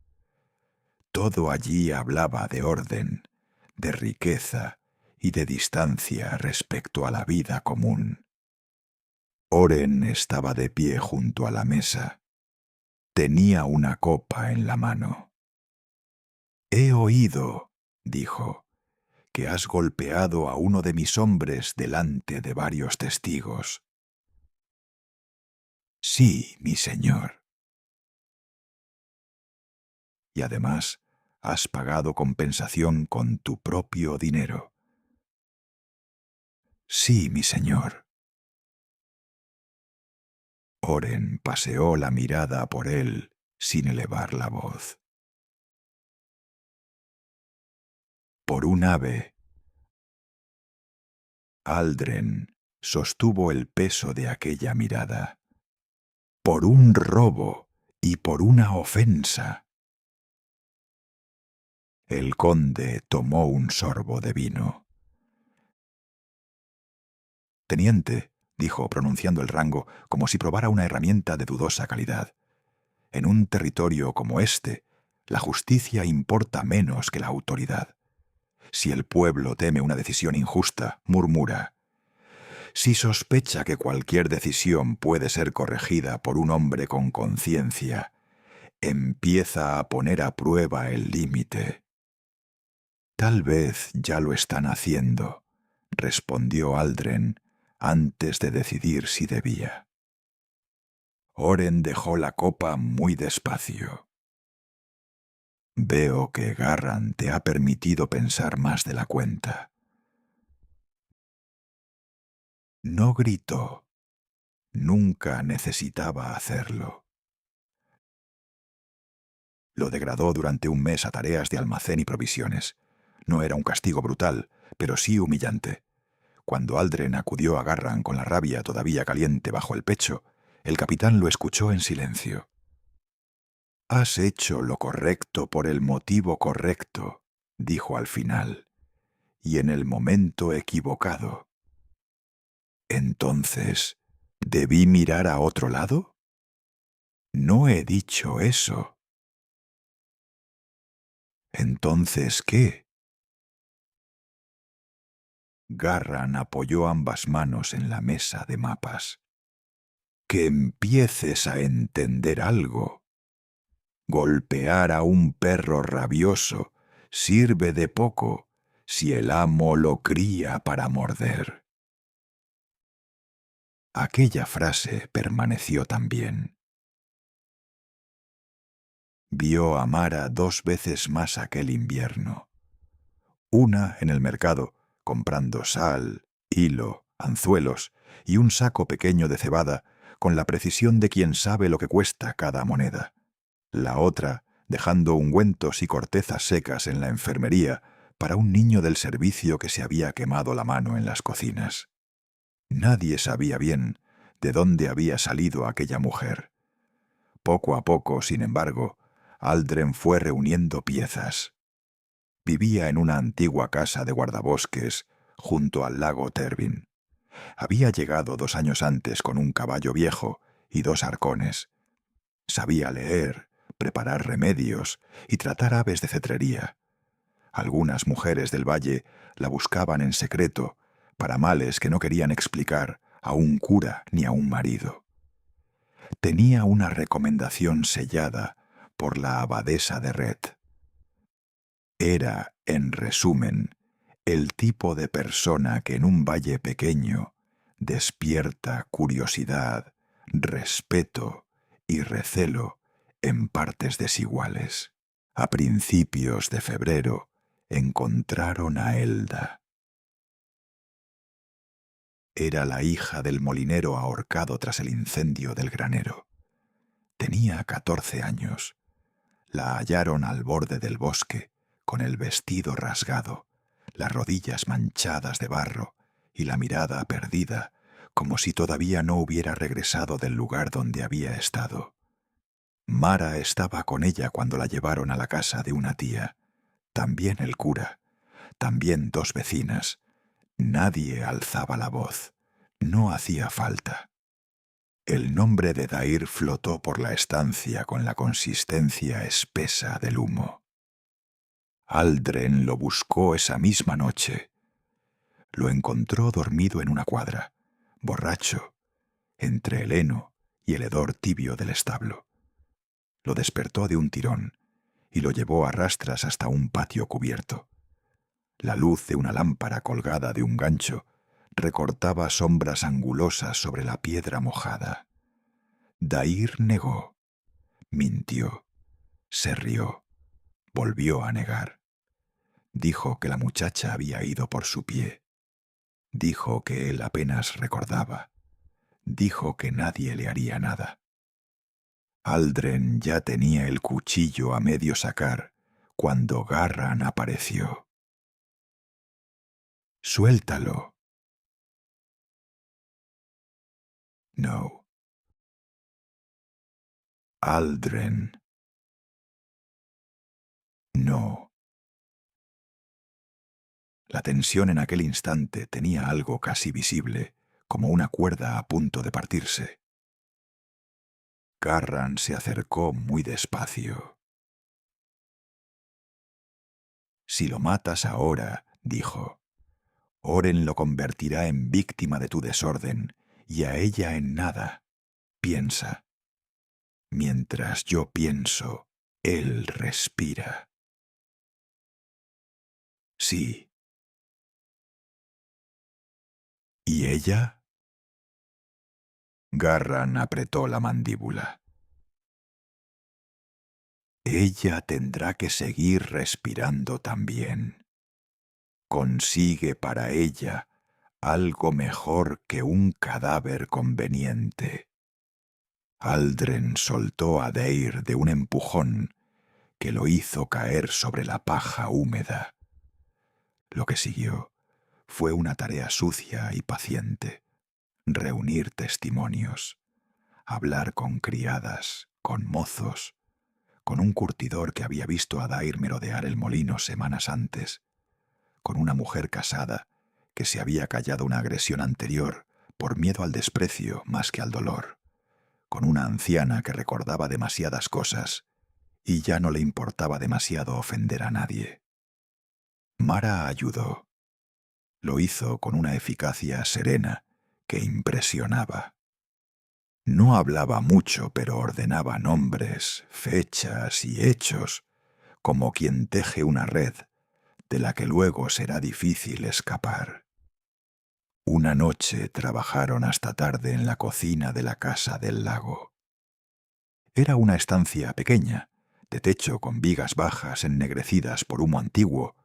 Todo allí hablaba de orden, de riqueza y de distancia respecto a la vida común. Oren estaba de pie junto a la mesa. Tenía una copa en la mano. «He oído», dijo, «que has golpeado a uno de mis hombres delante de varios testigos». «Sí, mi señor». «Y además has pagado compensación con tu propio dinero». «Sí, mi señor». Oren paseó la mirada por él sin elevar la voz. «Por un ave». Aldren sostuvo el peso de aquella mirada. «Por un robo y por una ofensa». El conde tomó un sorbo de vino. «Teniente», dijo, pronunciando el rango como si probara una herramienta de dudosa calidad, «en un territorio como este, la justicia importa menos que la autoridad. Si el pueblo teme una decisión injusta, murmura. Si sospecha que cualquier decisión puede ser corregida por un hombre con conciencia, empieza a poner a prueba el límite». «Tal vez ya lo están haciendo», respondió Aldren, antes de decidir si debía. Oren dejó la copa muy despacio. «Veo que Garran te ha permitido pensar más de la cuenta». No gritó. Nunca necesitaba hacerlo. Lo degradó durante un mes a tareas de almacén y provisiones. No era un castigo brutal, pero sí humillante. Cuando Aldren acudió a Garran con la rabia todavía caliente bajo el pecho, el capitán lo escuchó en silencio. «Has hecho lo correcto por el motivo correcto», dijo al final, «y en el momento equivocado». «Entonces, ¿debí mirar a otro lado?» «No he dicho eso». «¿Entonces qué?» Garran apoyó ambas manos en la mesa de mapas. «Que empieces a entender algo. Golpear a un perro rabioso sirve de poco si el amo lo cría para morder». Aquella frase permaneció también. Vio a Mara 2 veces más aquel invierno. una en el mercado, comprando sal, hilo, anzuelos y un saco pequeño de cebada, con la precisión de quien sabe lo que cuesta cada moneda. La otra, dejando ungüentos y cortezas secas en la enfermería para un niño del servicio que se había quemado la mano en las cocinas. Nadie sabía bien de dónde había salido aquella mujer. Poco a poco, sin embargo, Aldren fue reuniendo piezas. Vivía en una antigua casa de guardabosques junto al lago Tervin. Había llegado 2 años antes con un caballo viejo y 2 arcones. Sabía leer, preparar remedios y tratar aves de cetrería. Algunas mujeres del valle la buscaban en secreto para males que no querían explicar a un cura ni a un marido. Tenía una recomendación sellada por la abadesa de Ret. Era, en resumen, el tipo de persona que en un valle pequeño despierta curiosidad, respeto y recelo en partes desiguales. A principios de febrero encontraron a Elda. Era la hija del molinero ahorcado tras el incendio del granero. Tenía 14 años. La hallaron al borde del bosque, con el vestido rasgado, las rodillas manchadas de barro y la mirada perdida, como si todavía no hubiera regresado del lugar donde había estado. Mara estaba con ella cuando la llevaron a la casa de una tía, también el cura, también 2 vecinas. Nadie alzaba la voz, no hacía falta. El nombre de Dair flotó por la estancia con la consistencia espesa del humo. Aldren lo buscó esa misma noche. Lo encontró dormido en una cuadra, borracho, entre el heno y el hedor tibio del establo. Lo despertó de un tirón y lo llevó a rastras hasta un patio cubierto. La luz de una lámpara colgada de un gancho recortaba sombras angulosas sobre la piedra mojada. Dair negó, mintió, se rió, volvió a negar. Dijo que la muchacha había ido por su pie. Dijo que él apenas recordaba. Dijo que nadie le haría nada. Aldren ya tenía el cuchillo a medio sacar cuando Garran apareció. «Suéltalo». «No». «Aldren». «No». La tensión en aquel instante tenía algo casi visible, como una cuerda a punto de partirse. Garran se acercó muy despacio. «Si lo matas ahora», dijo, «Oren lo convertirá en víctima de tu desorden y a ella en nada. Piensa. Mientras yo pienso, él respira». «Sí». «¿Y ella?» Garran apretó la mandíbula. «Ella tendrá que seguir respirando también. Consigue para ella algo mejor que un cadáver conveniente». Aldren soltó a Dair de un empujón que lo hizo caer sobre la paja húmeda. Lo que siguió fue una tarea sucia y paciente: reunir testimonios, hablar con criadas, con mozos, con un curtidor que había visto a Dair merodear el molino semanas antes, con una mujer casada que se había callado una agresión anterior por miedo al desprecio más que al dolor, con una anciana que recordaba demasiadas cosas y ya no le importaba demasiado ofender a nadie. Mara ayudó. Lo hizo con una eficacia serena que impresionaba. No hablaba mucho, pero ordenaba nombres, fechas y hechos, como quien teje una red de la que luego será difícil escapar. Una noche trabajaron hasta tarde en la cocina de la casa del lago. Era una estancia pequeña, de techo con vigas bajas ennegrecidas por humo antiguo,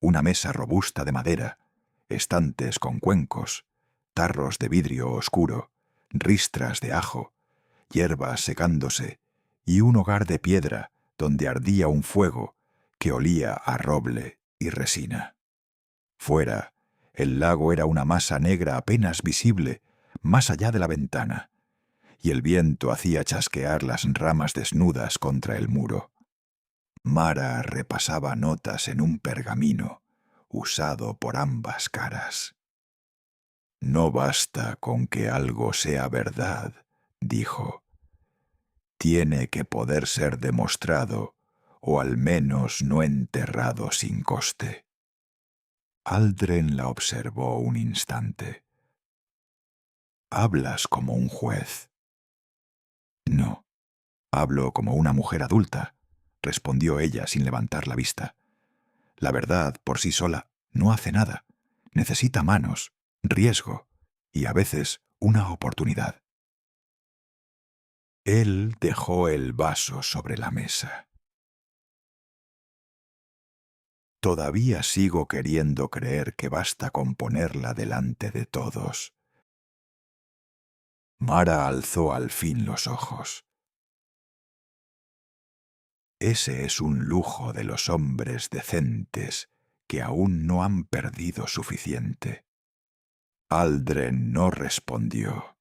una mesa robusta de madera, estantes con cuencos, tarros de vidrio oscuro, ristras de ajo, hierbas secándose y un hogar de piedra donde ardía un fuego que olía a roble y resina. Fuera, el lago era una masa negra apenas visible más allá de la ventana, y el viento hacía chasquear las ramas desnudas contra el muro. Mara repasaba notas en un pergamino usado por ambas caras. «No basta con que algo sea verdad», dijo. «Tiene que poder ser demostrado, o al menos no enterrado sin coste». Aldren la observó un instante. «Hablas como un juez». «No, hablo como una mujer adulta», respondió ella sin levantar la vista. «La verdad, por sí sola, no hace nada. Necesita manos, riesgo y a veces una oportunidad». Él dejó el vaso sobre la mesa. «Todavía sigo queriendo creer que basta con ponerla delante de todos». Mara alzó al fin los ojos. «Ese es un lujo de los hombres decentes que aún no han perdido suficiente». Aldren no respondió,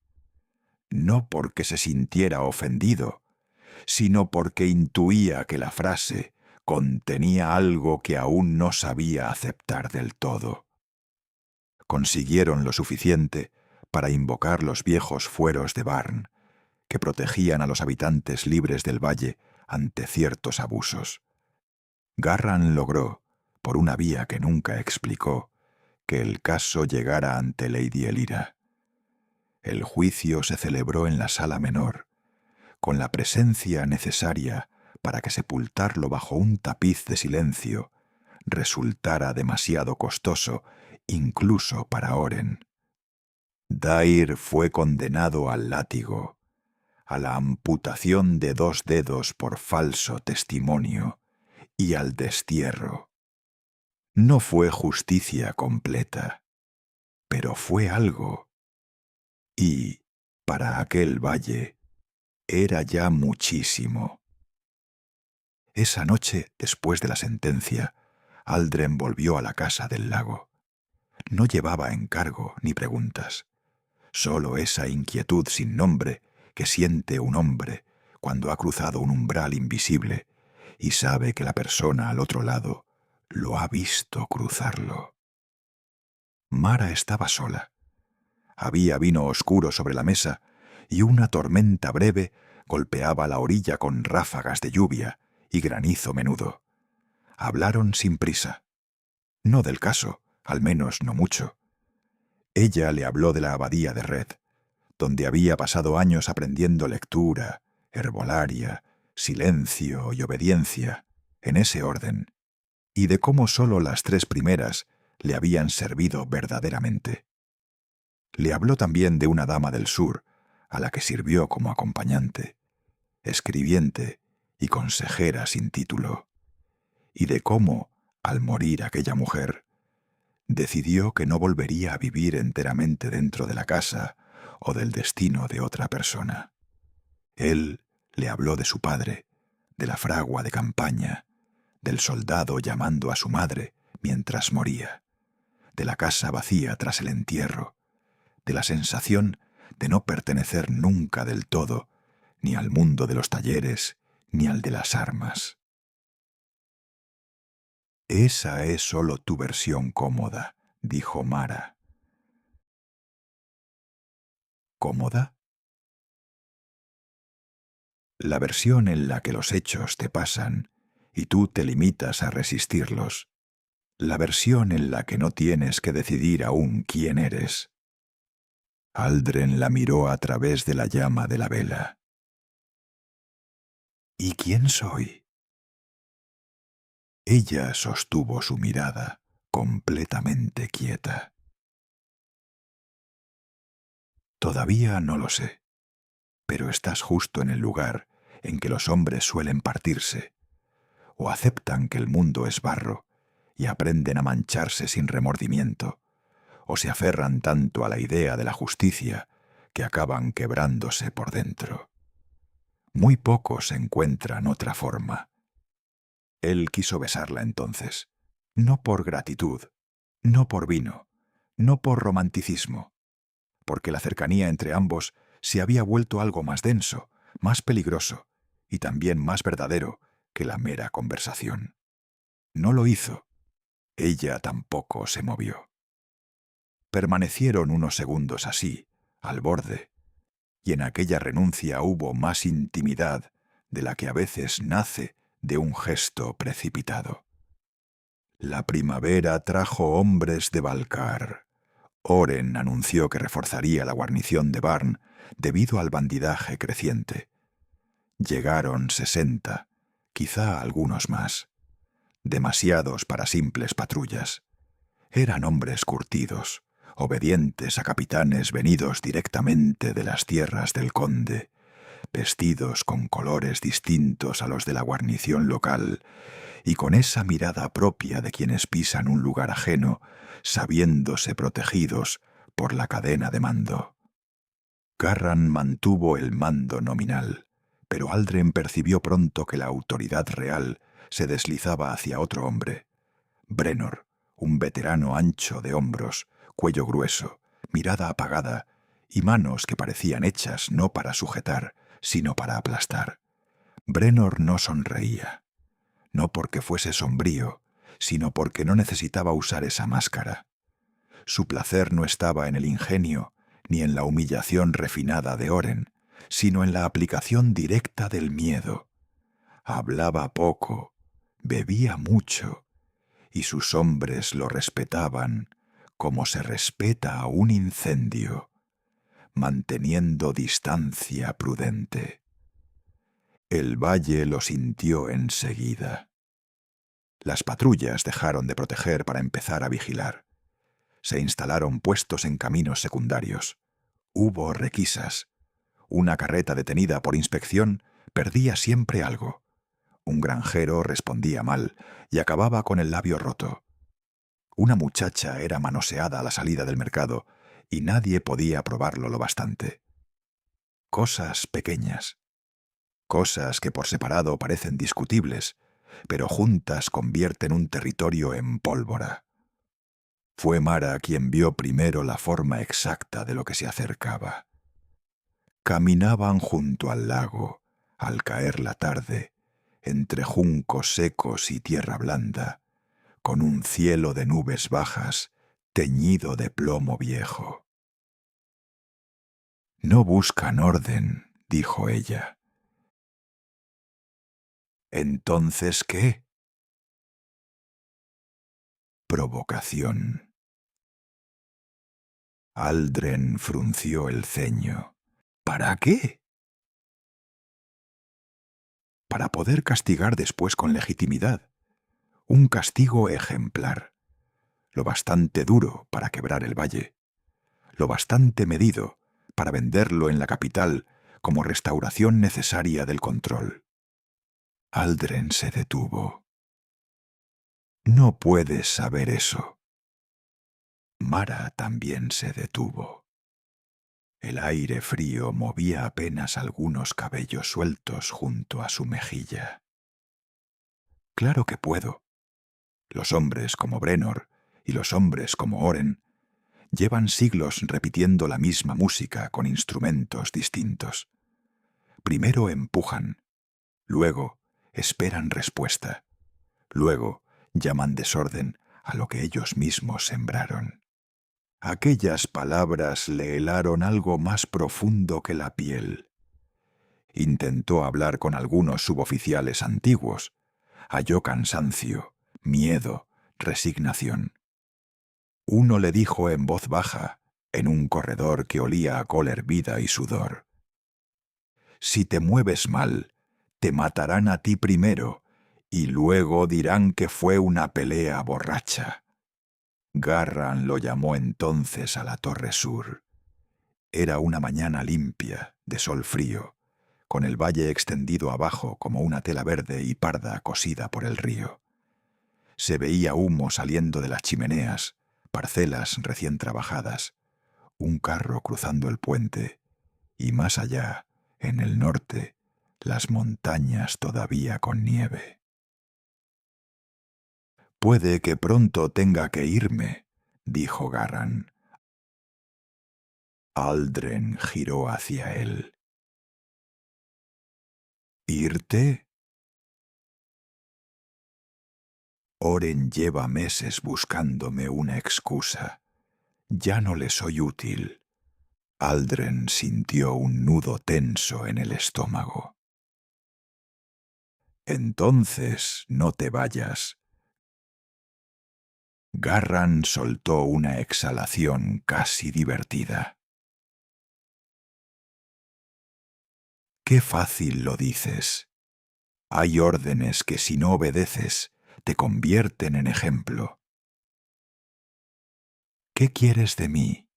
no porque se sintiera ofendido, sino porque intuía que la frase contenía algo que aún no sabía aceptar del todo. Consiguieron lo suficiente para invocar los viejos fueros de Barn, que protegían a los habitantes libres del valle ante ciertos abusos. Garran logró, por una vía que nunca explicó, que el caso llegara ante Lady Elira. El juicio se celebró en la sala menor, con la presencia necesaria para que sepultarlo bajo un tapiz de silencio resultara demasiado costoso incluso para Oren. Dair fue condenado al látigo, a la amputación de 2 dedos por falso testimonio y al destierro. No fue justicia completa, pero fue algo. Y, para aquel valle, era ya muchísimo. Esa noche, después de la sentencia, Aldren volvió a la casa del lago. No llevaba encargo ni preguntas, solo esa inquietud sin nombre que siente un hombre cuando ha cruzado un umbral invisible y sabe que la persona al otro lado lo ha visto cruzarlo. Mara estaba sola. Había vino oscuro sobre la mesa y una tormenta breve golpeaba la orilla con ráfagas de lluvia y granizo menudo. Hablaron sin prisa. No del caso, al menos no mucho. Ella le habló de la abadía de Red, donde había pasado años aprendiendo lectura, herbolaria, silencio y obediencia, en ese orden, y de cómo sólo las 3 primeras le habían servido verdaderamente. Le habló también de una dama del sur, a la que sirvió como acompañante, escribiente y consejera sin título, y de cómo, al morir aquella mujer, decidió que no volvería a vivir enteramente dentro de la casa o del destino de otra persona. Él le habló de su padre, de la fragua de campaña, del soldado llamando a su madre mientras moría, de la casa vacía tras el entierro, de la sensación de no pertenecer nunca del todo ni al mundo de los talleres ni al de las armas. «Esa es solo tu versión cómoda», dijo Mara. ¿Cómoda? La versión en la que los hechos te pasan y tú te limitas a resistirlos. La versión en la que no tienes que decidir aún quién eres. Aldren la miró a través de la llama de la vela. ¿Y quién soy? Ella sostuvo su mirada, completamente quieta. Todavía no lo sé, pero estás justo en el lugar en que los hombres suelen partirse, o aceptan que el mundo es barro y aprenden a mancharse sin remordimiento, o se aferran tanto a la idea de la justicia que acaban quebrándose por dentro. Muy pocos encuentran otra forma. Él quiso besarla entonces, no por gratitud, no por vino, no por romanticismo, porque la cercanía entre ambos se había vuelto algo más denso, más peligroso y también más verdadero que la mera conversación. No lo hizo. Ella tampoco se movió. Permanecieron unos segundos así, al borde, y en aquella renuncia hubo más intimidad de la que a veces nace de un gesto precipitado. La primavera trajo hombres de Valcar. Oren anunció que reforzaría la guarnición de Barn debido al bandidaje creciente. Llegaron 60, quizá algunos más. Demasiados para simples patrullas. Eran hombres curtidos, obedientes a capitanes venidos directamente de las tierras del conde, vestidos con colores distintos a los de la guarnición local, y con esa mirada propia de quienes pisan un lugar ajeno, sabiéndose protegidos por la cadena de mando. Garran mantuvo el mando nominal, pero Aldren percibió pronto que la autoridad real se deslizaba hacia otro hombre. Brennor, un veterano ancho de hombros, cuello grueso, mirada apagada y manos que parecían hechas no para sujetar, sino para aplastar. Brennor no sonreía, no porque fuese sombrío, sino porque no necesitaba usar esa máscara. Su placer no estaba en el ingenio ni en la humillación refinada de Oren, sino en la aplicación directa del miedo. Hablaba poco, bebía mucho, y sus hombres lo respetaban como se respeta a un incendio, manteniendo distancia prudente. El valle lo sintió enseguida. Las patrullas dejaron de proteger para empezar a vigilar. Se instalaron puestos en caminos secundarios. Hubo requisas. Una carreta detenida por inspección perdía siempre algo. Un granjero respondía mal y acababa con el labio roto. Una muchacha era manoseada a la salida del mercado y nadie podía probarlo lo bastante. Cosas pequeñas. Cosas que por separado parecen discutibles, pero juntas convierten un territorio en pólvora. Fue Mara quien vio primero la forma exacta de lo que se acercaba. Caminaban junto al lago, al caer la tarde, entre juncos secos y tierra blanda, con un cielo de nubes bajas, teñido de plomo viejo. «No buscan orden», dijo ella. «¿Entonces qué?» «Provocación». Aldren frunció el ceño. «¿Para qué?» «Para poder castigar después con legitimidad. Un castigo ejemplar. Lo bastante duro para quebrar el valle. Lo bastante medido para venderlo en la capital como restauración necesaria del control». Aldren se detuvo. «No puedes saber eso». Mara también se detuvo. El aire frío movía apenas algunos cabellos sueltos junto a su mejilla. «Claro que puedo. Los hombres como Brennor y los hombres como Oren llevan siglos repitiendo la misma música con instrumentos distintos. Primero empujan, luego esperan respuesta, luego llaman desorden a lo que ellos mismos sembraron. Aquellas palabras le helaron algo más profundo que la piel. Intentó hablar con algunos suboficiales antiguos. Halló cansancio, miedo, resignación. Uno le dijo en voz baja, en un corredor que olía a col hervida y sudor: «Si te mueves mal, te matarán a ti primero, y luego dirán que fue una pelea borracha». Garran lo llamó entonces a la torre sur. Era una mañana limpia, de sol frío, con el valle extendido abajo como una tela verde y parda cosida por el río. Se veía humo saliendo de las chimeneas, parcelas recién trabajadas, un carro cruzando el puente, y más allá, en el norte, las montañas todavía con nieve. «Puede que pronto tenga que irme», dijo Garran. Aldren giró hacia él. «¿Irte?» Oren lleva meses buscándome una excusa. Ya no le soy útil. Aldren sintió un nudo tenso en el estómago. «Entonces no te vayas». Garran soltó una exhalación casi divertida. «Qué fácil lo dices. Hay órdenes que si no obedeces te convierten en ejemplo. ¿Qué quieres de mí?»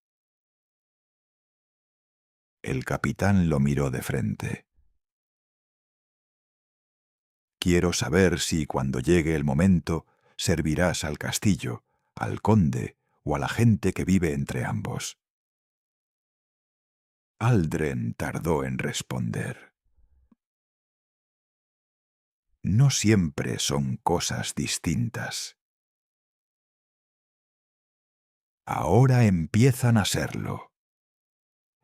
El capitán lo miró de frente. «Quiero saber si, cuando llegue el momento, servirás al castillo, al conde o a la gente que vive entre ambos». Aldren tardó en responder. «No siempre son cosas distintas. Ahora empiezan a serlo».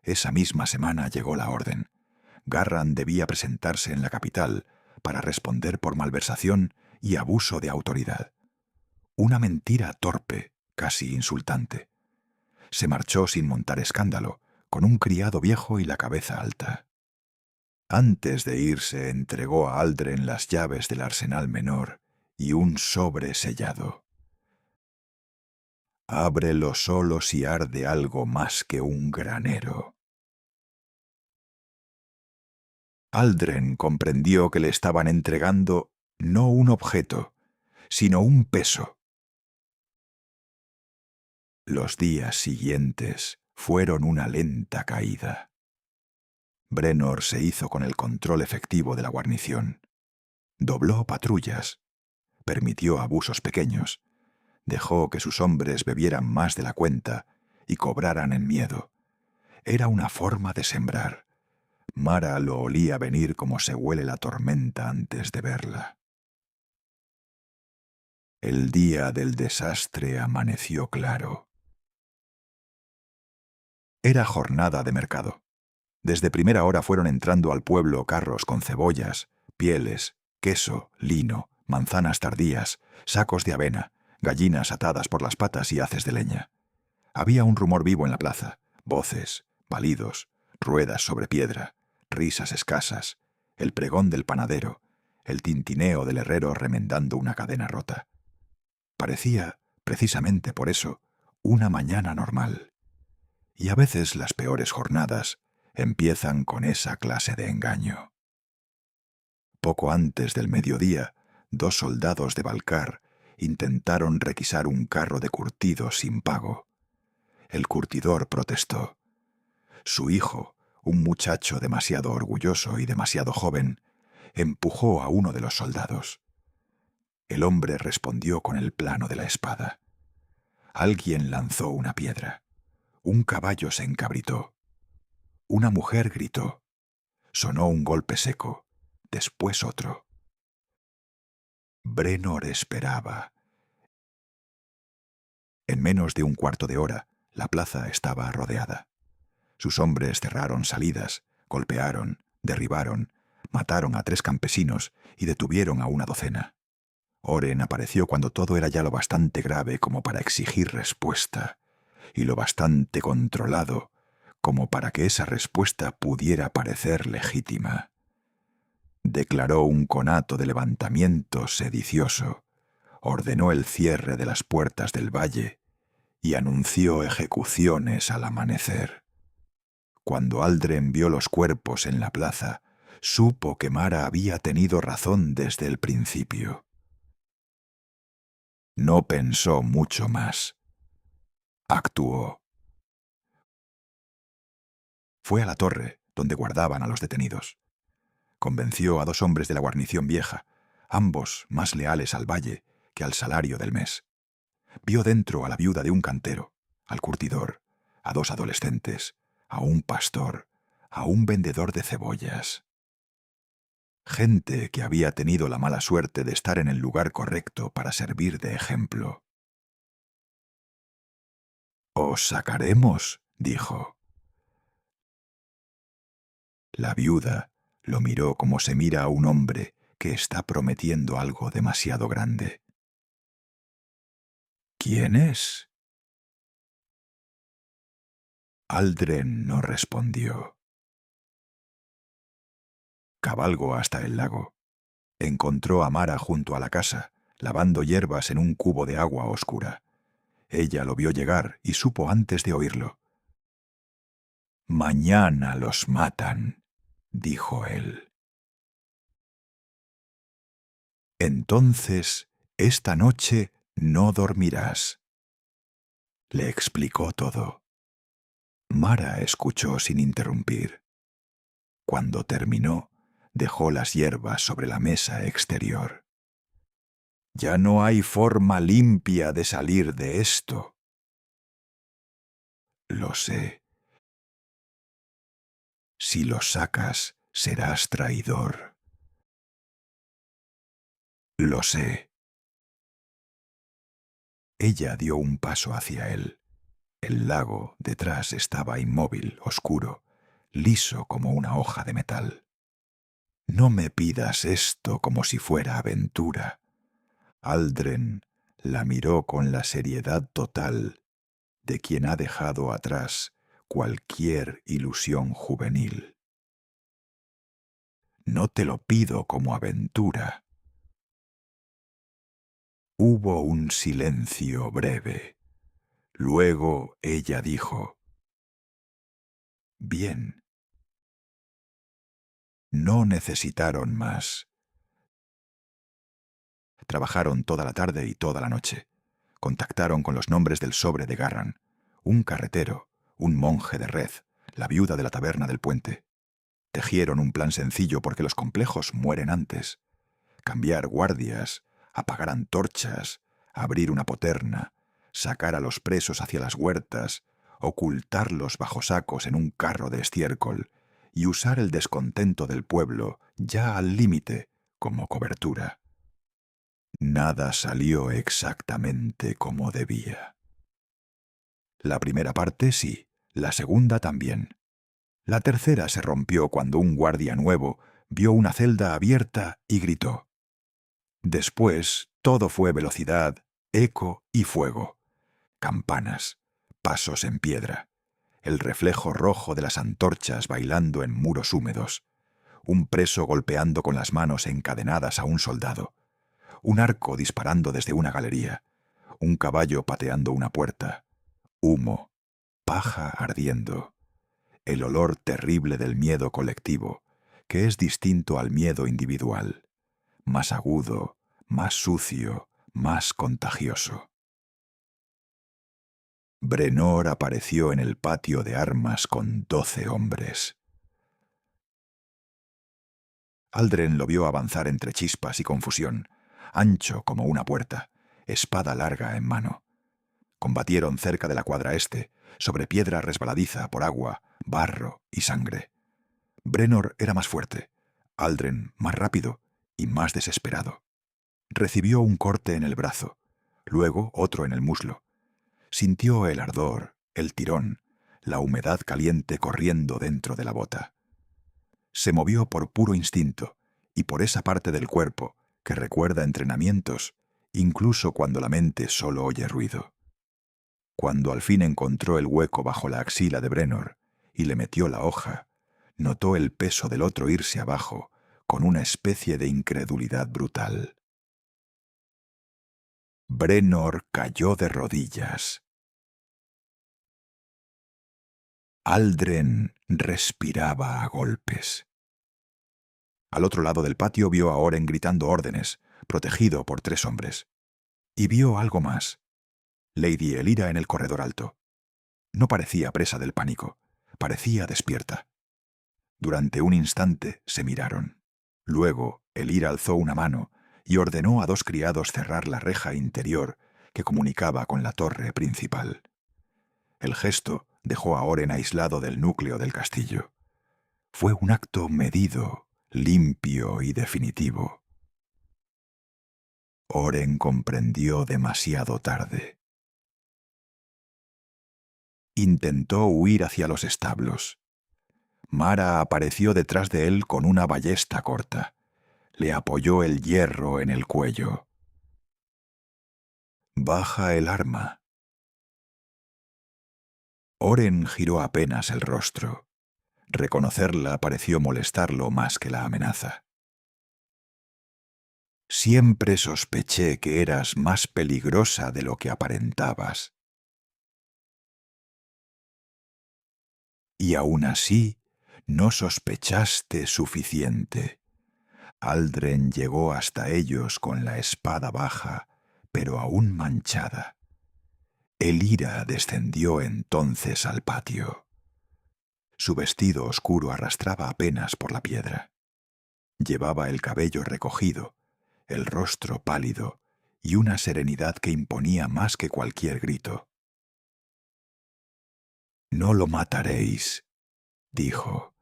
Esa misma semana llegó la orden. Garran debía presentarse en la capital para responder por malversación y abuso de autoridad. Una mentira torpe, casi insultante. Se marchó sin montar escándalo, con un criado viejo y la cabeza alta. Antes de irse entregó a Aldren las llaves del arsenal menor y un sobre sellado. «Ábrelo solo si arde algo más que un granero». Aldren comprendió que le estaban entregando no un objeto, sino un peso. Los días siguientes fueron una lenta caída. Brenor se hizo con el control efectivo de la guarnición. Dobló patrullas, permitió abusos pequeños, dejó que sus hombres bebieran más de la cuenta y cobraran en miedo. Era una forma de sembrar. Mara lo olía venir como se huele la tormenta antes de verla. El día del desastre amaneció claro. Era jornada de mercado. Desde primera hora fueron entrando al pueblo carros con cebollas, pieles, queso, lino, manzanas tardías, sacos de avena, gallinas atadas por las patas y haces de leña. Había un rumor vivo en la plaza, voces, balidos, ruedas sobre piedra, risas escasas, el pregón del panadero, el tintineo del herrero remendando una cadena rota. Parecía, precisamente por eso, una mañana normal. Y a veces las peores jornadas empiezan con esa clase de engaño. Poco antes del mediodía, 2 soldados de Balcar intentaron requisar un carro de curtidos sin pago. El curtidor protestó. Su hijo, un muchacho demasiado orgulloso y demasiado joven, empujó a uno de los soldados. El hombre respondió con el plano de la espada. Alguien lanzó una piedra. Un caballo se encabritó. Una mujer gritó. Sonó un golpe seco, después otro. Brenor esperaba. En menos de un cuarto de hora, la plaza estaba rodeada. Sus hombres cerraron salidas, golpearon, derribaron, mataron a 3 campesinos y detuvieron a una docena. Oren apareció cuando todo era ya lo bastante grave como para exigir respuesta, y lo bastante controlado como para que esa respuesta pudiera parecer legítima. Declaró un conato de levantamiento sedicioso, ordenó el cierre de las puertas del valle y anunció ejecuciones al amanecer. Cuando Aldren vio los cuerpos en la plaza, supo que Mara había tenido razón desde el principio. No pensó mucho más. Actuó. Fue a la torre, donde guardaban a los detenidos. Convenció a 2 hombres de la guarnición vieja, ambos más leales al valle, que al salario del mes. Vio dentro a la viuda de un cantero, al curtidor, a 2 adolescentes, a un pastor, a un vendedor de cebollas. Gente que había tenido la mala suerte de estar en el lugar correcto para servir de ejemplo. «Os sacaremos», dijo. La viuda lo miró como se mira a un hombre que está prometiendo algo demasiado grande. «¿Quién es?». Aldren no respondió. Cabalgó hasta el lago. Encontró a Mara junto a la casa, lavando hierbas en un cubo de agua oscura. Ella lo vio llegar y supo antes de oírlo. «Mañana los matan», dijo él. «Entonces, esta noche no dormirás», le explicó todo. Mara escuchó sin interrumpir. Cuando terminó, dejó las hierbas sobre la mesa exterior. «Ya no hay forma limpia de salir de esto». «Lo sé. Si lo sacas, serás traidor». «Lo sé». Ella dio un paso hacia él. El lago detrás estaba inmóvil, oscuro, liso como una hoja de metal. «No me pidas esto como si fuera aventura». Aldren la miró con la seriedad total de quien ha dejado atrás cualquier ilusión juvenil. «No te lo pido como aventura». Hubo un silencio breve. Luego ella dijo: «Bien». No necesitaron más. Trabajaron toda la tarde y toda la noche. Contactaron con los nombres del sobre de Garran, un carretero, un monje de Red, la viuda de la taberna del puente. Tejieron un plan sencillo porque los complejos mueren antes. Cambiar guardias, apagar antorchas, abrir una poterna, sacar a los presos hacia las huertas, ocultarlos bajo sacos en un carro de estiércol y usar el descontento del pueblo, ya al límite, como cobertura. Nada salió exactamente como debía. La primera parte sí, la segunda también. La tercera se rompió cuando un guardia nuevo vio una celda abierta y gritó. Después todo fue velocidad, eco y fuego. Campanas, pasos en piedra, el reflejo rojo de las antorchas bailando en muros húmedos, un preso golpeando con las manos encadenadas a un soldado, un arco disparando desde una galería, un caballo pateando una puerta, humo, paja ardiendo, el olor terrible del miedo colectivo, que es distinto al miedo individual, más agudo, más sucio, más contagioso. Brenor apareció en el patio de armas con 12 hombres. Aldren lo vio avanzar entre chispas y confusión, ancho como una puerta, espada larga en mano. Combatieron cerca de la cuadra este, sobre piedra resbaladiza por agua, barro y sangre. Brenor era más fuerte, Aldren más rápido y más desesperado. Recibió un corte en el brazo, luego otro en el muslo. Sintió el ardor, el tirón, la humedad caliente corriendo dentro de la bota. Se movió por puro instinto y por esa parte del cuerpo que recuerda entrenamientos, incluso cuando la mente solo oye ruido. Cuando al fin encontró el hueco bajo la axila de Brenor y le metió la hoja, notó el peso del otro irse abajo con una especie de incredulidad brutal. Brenor cayó de rodillas. Aldren respiraba a golpes. Al otro lado del patio vio a Oren gritando órdenes, protegido por 3 hombres. Y vio algo más. Lady Elira en el corredor alto. No parecía presa del pánico, parecía despierta. Durante un instante se miraron. Luego Elira alzó una mano y ordenó a 2 criados cerrar la reja interior que comunicaba con la torre principal. El gesto dejó a Oren aislado del núcleo del castillo. Fue un acto medido, limpio y definitivo. Oren comprendió demasiado tarde. Intentó huir hacia los establos. Mara apareció detrás de él con una ballesta corta. Le apoyó el hierro en el cuello. «Baja el arma». Oren giró apenas el rostro. Reconocerla pareció molestarlo más que la amenaza. «Siempre sospeché que eras más peligrosa de lo que aparentabas. Y aún así, no sospechaste suficiente». Aldren llegó hasta ellos con la espada baja, pero aún manchada. Elira descendió entonces al patio. Su vestido oscuro arrastraba apenas por la piedra. Llevaba el cabello recogido, el rostro pálido y una serenidad que imponía más que cualquier grito. «No lo mataréis», dijo.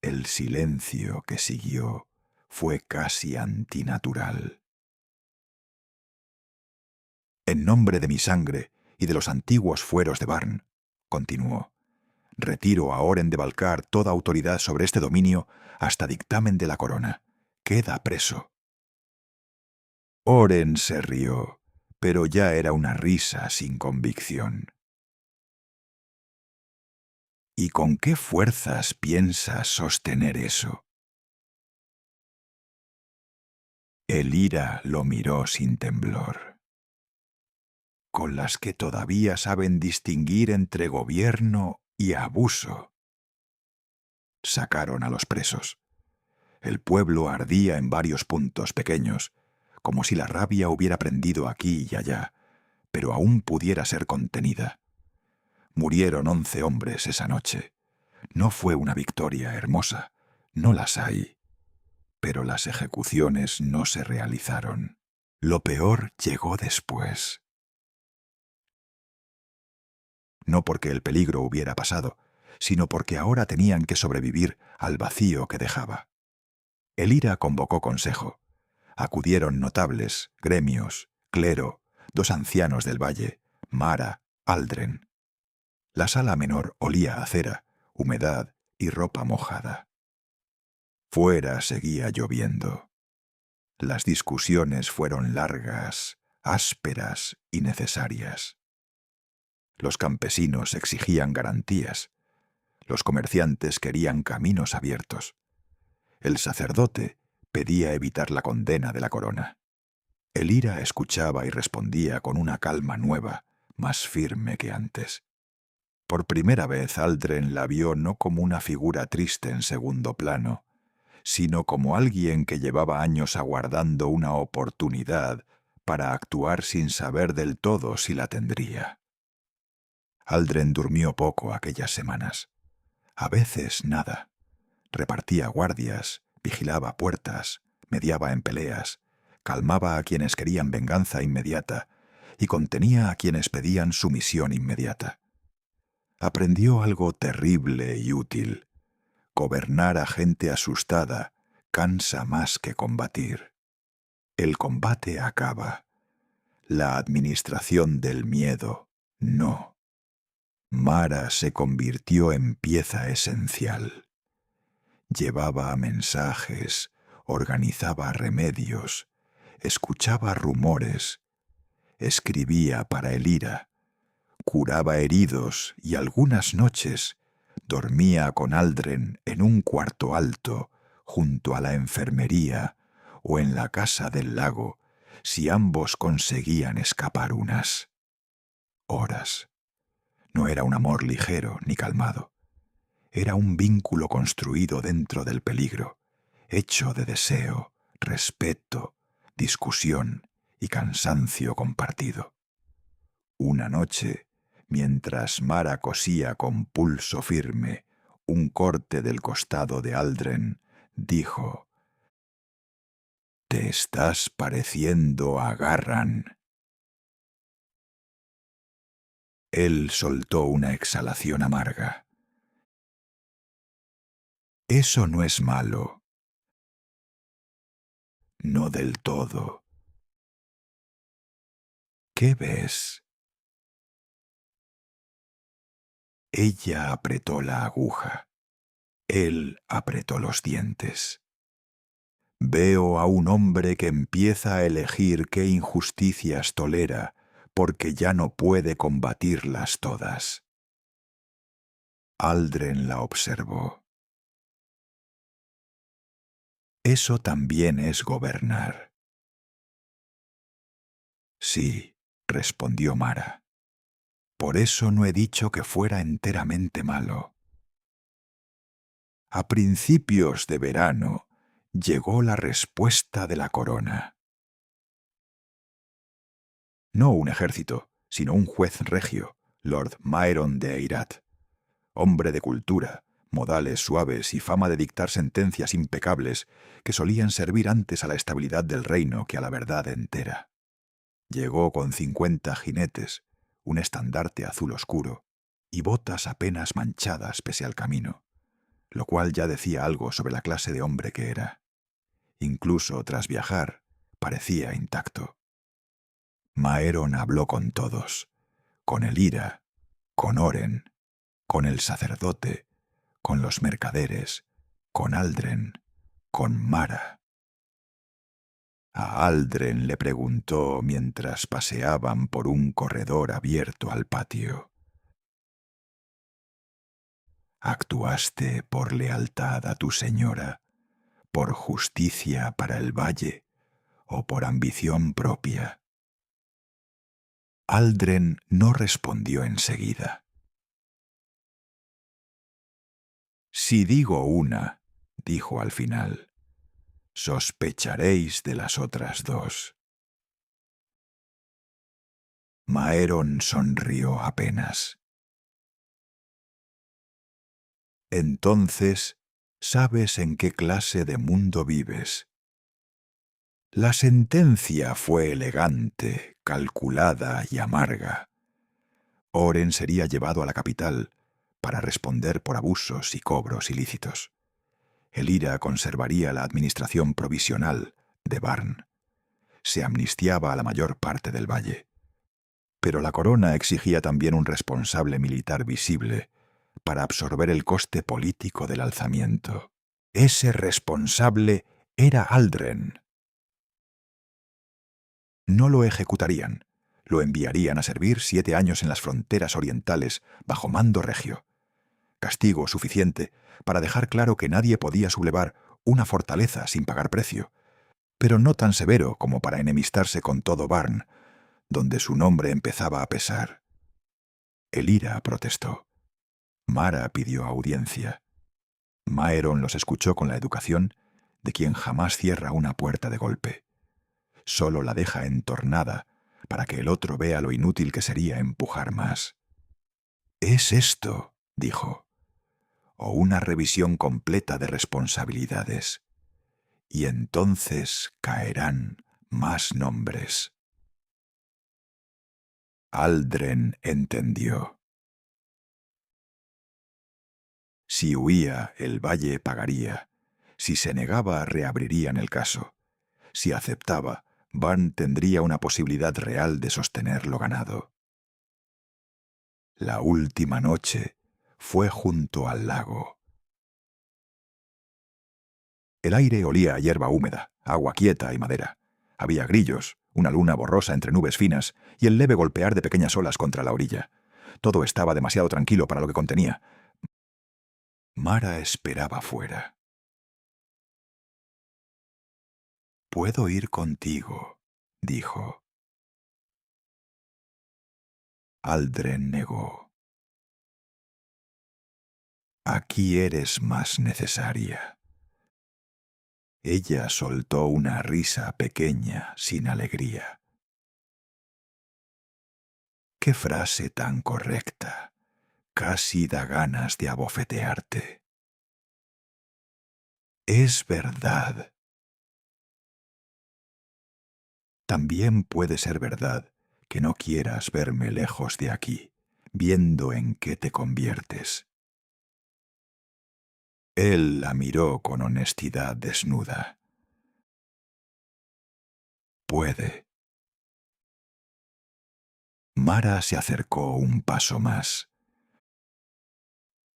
El silencio que siguió fue casi antinatural. «En nombre de mi sangre y de los antiguos fueros de Barn», continuó, «retiro a Oren de Valcar toda autoridad sobre este dominio hasta dictamen de la corona. Queda preso». Oren se rió, pero ya era una risa sin convicción. «¿Y con qué fuerzas piensas sostener eso?». Elira lo miró sin temblor. «Con las que todavía saben distinguir entre gobierno y abuso». Sacaron a los presos. El pueblo ardía en varios puntos pequeños, como si la rabia hubiera prendido aquí y allá, pero aún pudiera ser contenida. Murieron 11 hombres esa noche. No fue una victoria hermosa, no las hay. Pero las ejecuciones no se realizaron. Lo peor llegó después. No porque el peligro hubiera pasado, sino porque ahora tenían que sobrevivir al vacío que dejaba. Elira convocó consejo. Acudieron notables, gremios, clero, 2 ancianos del valle, Mara, Aldren. La sala menor olía a cera, humedad y ropa mojada. Fuera seguía lloviendo. Las discusiones fueron largas, ásperas y necesarias. Los campesinos exigían garantías. Los comerciantes querían caminos abiertos. El sacerdote pedía evitar la condena de la corona. Elira escuchaba y respondía con una calma nueva, más firme que antes. Por primera vez Aldren la vio no como una figura triste en segundo plano, sino como alguien que llevaba años aguardando una oportunidad para actuar sin saber del todo si la tendría. Aldren durmió poco aquellas semanas. A veces nada. Repartía guardias, vigilaba puertas, mediaba en peleas, calmaba a quienes querían venganza inmediata y contenía a quienes pedían sumisión inmediata. Aprendió algo terrible y útil. Gobernar a gente asustada cansa más que combatir. El combate acaba. La administración del miedo, no. Mara se convirtió en pieza esencial. Llevaba mensajes, organizaba remedios, escuchaba rumores, escribía para Elira, curaba heridos y algunas noches dormía con Aldren en un cuarto alto junto a la enfermería o en la casa del lago si ambos conseguían escapar unas horas. No era un amor ligero ni calmado. Era un vínculo construido dentro del peligro, hecho de deseo, respeto, discusión y cansancio compartido. Una noche, mientras Mara cosía con pulso firme un corte del costado de Aldren, dijo: Te estás pareciendo a Garran. Él soltó una exhalación amarga. Eso no es malo. No del todo. ¿Qué ves? Ella apretó la aguja. Él apretó los dientes. Veo a un hombre que empieza a elegir qué injusticias tolera porque ya no puede combatirlas todas. Aldren la observó. Eso también es gobernar. Sí, respondió Mara. Por eso no he dicho que fuera enteramente malo. A principios de verano llegó la respuesta de la corona. No un ejército, sino un juez regio, Lord Maeron de Eirat, hombre de cultura, modales suaves y fama de dictar sentencias impecables que solían servir antes a la estabilidad del reino que a la verdad entera. Llegó con 50 jinetes, un estandarte azul oscuro y botas apenas manchadas pese al camino, lo cual ya decía algo sobre la clase de hombre que era. Incluso tras viajar, parecía intacto. Maeron habló con todos, con Elira, con Oren, con el sacerdote, con los mercaderes, con Aldren, con Mara. A Aldren le preguntó mientras paseaban por un corredor abierto al patio. ¿Actuaste por lealtad a tu señora, por justicia para el valle o por ambición propia? Aldren no respondió enseguida. Si digo una, dijo al final, sospecharéis de las otras dos. Maeron sonrió apenas. Entonces, sabes en qué clase de mundo vives. La sentencia fue elegante, calculada y amarga. Oren sería llevado a la capital para responder por abusos y cobros ilícitos. Elira conservaría la administración provisional de Barn. Se amnistiaba a la mayor parte del valle. Pero la corona exigía también un responsable militar visible para absorber el coste político del alzamiento. Ese responsable era Aldren. No lo ejecutarían. Lo enviarían a servir 7 años en las fronteras orientales bajo mando regio. Castigo suficiente para dejar claro que nadie podía sublevar una fortaleza sin pagar precio, pero no tan severo como para enemistarse con todo Barn, donde su nombre empezaba a pesar. Elira protestó. Mara pidió audiencia. Maeron los escuchó con la educación de quien jamás cierra una puerta de golpe. Solo la deja entornada para que el otro vea lo inútil que sería empujar más. «Es esto», dijo, «o una revisión completa de responsabilidades. Y entonces caerán más nombres». Aldren entendió. Si huía, el valle pagaría. Si se negaba, reabrirían el caso. Si aceptaba, Barn tendría una posibilidad real de sostener lo ganado. La última noche fue junto al lago. El aire olía a hierba húmeda, agua quieta y madera. Había grillos, una luna borrosa entre nubes finas y el leve golpear de pequeñas olas contra la orilla. Todo estaba demasiado tranquilo para lo que contenía. Mara esperaba fuera. «Puedo ir contigo», dijo. Aldren negó. «Aquí eres más necesaria». Ella soltó una risa pequeña, sin alegría. «Qué frase tan correcta. Casi da ganas de abofetearte». «Es verdad». También puede ser verdad que no quieras verme lejos de aquí, viendo en qué te conviertes. Él la miró con honestidad desnuda. Puede. Mara se acercó un paso más.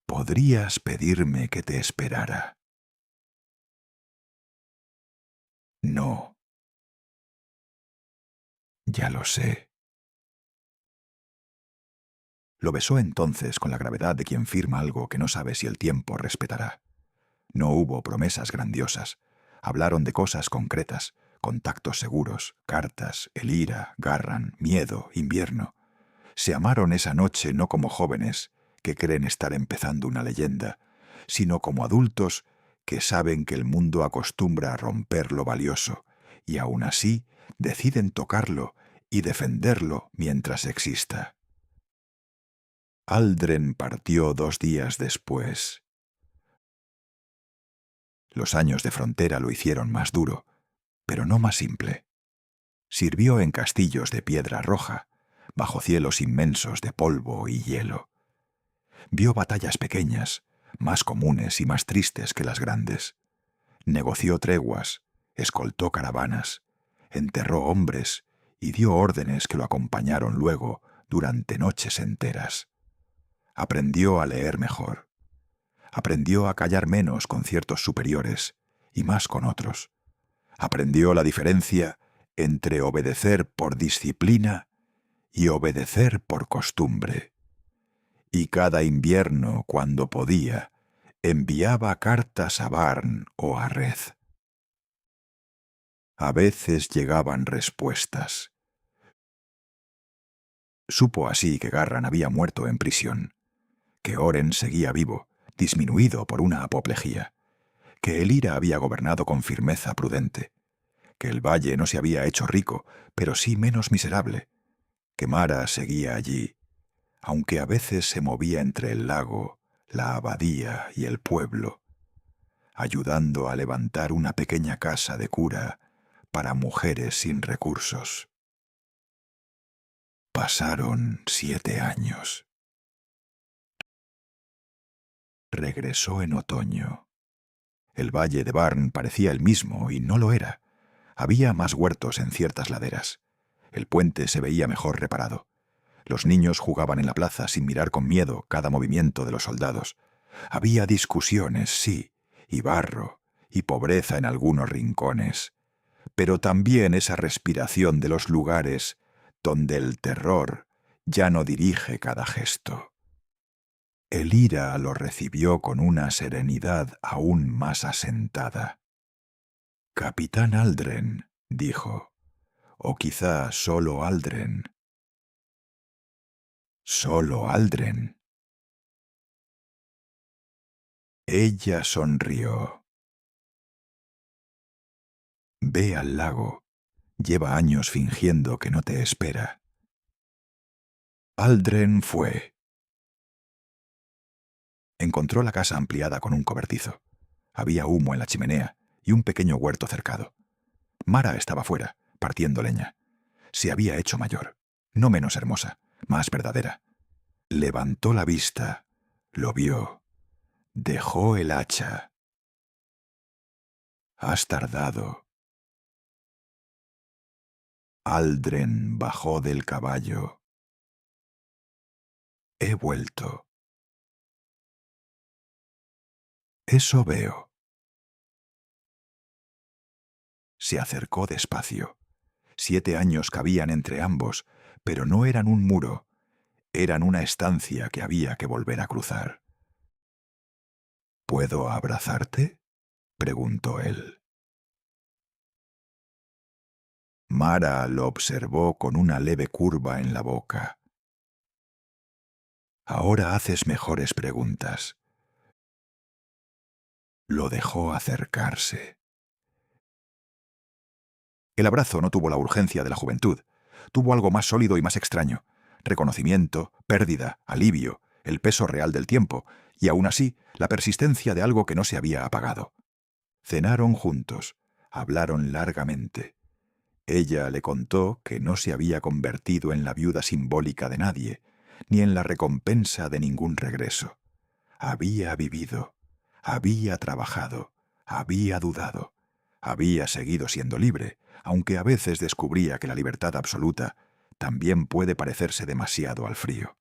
¿Podrías pedirme que te esperara? No. Ya lo sé. Lo besó entonces con la gravedad de quien firma algo que no sabe si el tiempo respetará. No hubo promesas grandiosas. Hablaron de cosas concretas, contactos seguros, cartas, Elira, Garran, miedo, invierno. Se amaron esa noche no como jóvenes que creen estar empezando una leyenda, sino como adultos que saben que el mundo acostumbra a romper lo valioso, y aún así deciden tocarlo y defenderlo mientras exista. Aldren partió 2 días después. Los años de frontera lo hicieron más duro, pero no más simple. Sirvió en castillos de piedra roja, bajo cielos inmensos de polvo y hielo. Vio batallas pequeñas, más comunes y más tristes que las grandes. Negoció treguas, escoltó caravanas, enterró hombres y dio órdenes que lo acompañaron luego durante noches enteras. Aprendió a leer mejor. Aprendió a callar menos con ciertos superiores y más con otros. Aprendió la diferencia entre obedecer por disciplina y obedecer por costumbre. Y cada invierno, cuando podía, enviaba cartas a Barn o a Red. A veces llegaban respuestas. Supo así que Garran había muerto en prisión, que Oren seguía vivo, disminuido por una apoplejía, que Elira había gobernado con firmeza prudente, que el valle no se había hecho rico, pero sí menos miserable, que Mara seguía allí, aunque a veces se movía entre el lago, la abadía y el pueblo, ayudando a levantar una pequeña casa de cura para mujeres sin recursos. Pasaron 7 años. Regresó en otoño. El valle de Barn parecía el mismo y no lo era. Había más huertos en ciertas laderas. El puente se veía mejor reparado. Los niños jugaban en la plaza sin mirar con miedo cada movimiento de los soldados. Había discusiones, sí, y barro, y pobreza en algunos rincones, pero también esa respiración de los lugares donde el terror ya no dirige cada gesto. Elira lo recibió con una serenidad aún más asentada. «Capitán Aldren», dijo, «o quizá solo Aldren». «Solo Aldren». Ella sonrió. «Ve al lago. Lleva años fingiendo que no te espera». Aldren fue. Encontró la casa ampliada con un cobertizo. Había humo en la chimenea y un pequeño huerto cercado. Mara estaba fuera, partiendo leña. Se había hecho mayor, no menos hermosa, más verdadera. Levantó la vista, lo vio, dejó el hacha. «Has tardado». Aldren bajó del caballo. «He vuelto». «Eso veo». Se acercó despacio. 7 años cabían entre ambos, pero no eran un muro, eran una estancia que había que volver a cruzar. «¿Puedo abrazarte?», preguntó él. Mara lo observó con una leve curva en la boca. «Ahora haces mejores preguntas». Lo dejó acercarse. El abrazo no tuvo la urgencia de la juventud. Tuvo algo más sólido y más extraño. Reconocimiento, pérdida, alivio, el peso real del tiempo, y aún así la persistencia de algo que no se había apagado. Cenaron juntos, hablaron largamente. Ella le contó que no se había convertido en la viuda simbólica de nadie, ni en la recompensa de ningún regreso. Había vivido, había trabajado, había dudado, había seguido siendo libre, aunque a veces descubría que la libertad absoluta también puede parecerse demasiado al frío.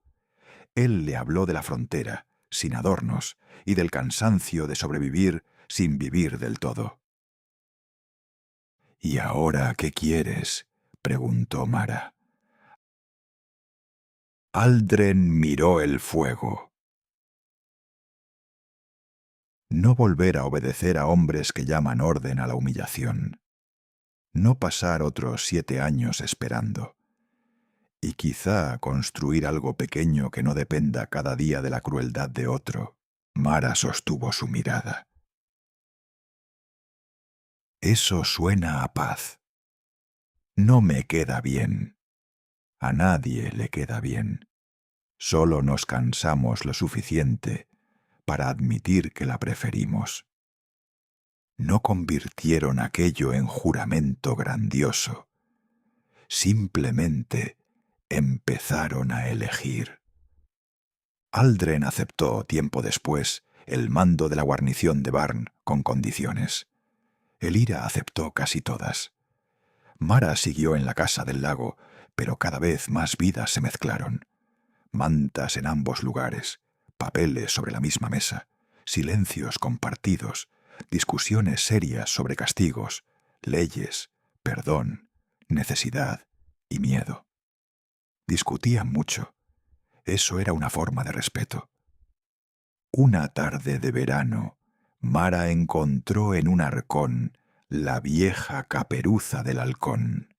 Él le habló de la frontera, sin adornos, y del cansancio de sobrevivir sin vivir del todo. «¿Y ahora qué quieres?», preguntó Mara. Aldren miró el fuego. No volver a obedecer a hombres que llaman orden a la humillación. No pasar otros 7 años esperando. Y quizá construir algo pequeño que no dependa cada día de la crueldad de otro. Mara sostuvo su mirada. Eso suena a paz. No me queda bien. A nadie le queda bien. Solo nos cansamos lo suficiente para admitir que la preferimos. No convirtieron aquello en juramento grandioso. Simplemente empezaron a elegir. Aldren aceptó, tiempo después, el mando de la guarnición de Barn con condiciones. Elira aceptó casi todas. Mara siguió en la casa del lago, pero cada vez más vidas se mezclaron. Mantas en ambos lugares, papeles sobre la misma mesa, silencios compartidos, discusiones serias sobre castigos, leyes, perdón, necesidad y miedo. Discutían mucho. Eso era una forma de respeto. Una tarde de verano, Mara encontró en un arcón la vieja caperuza del halcón.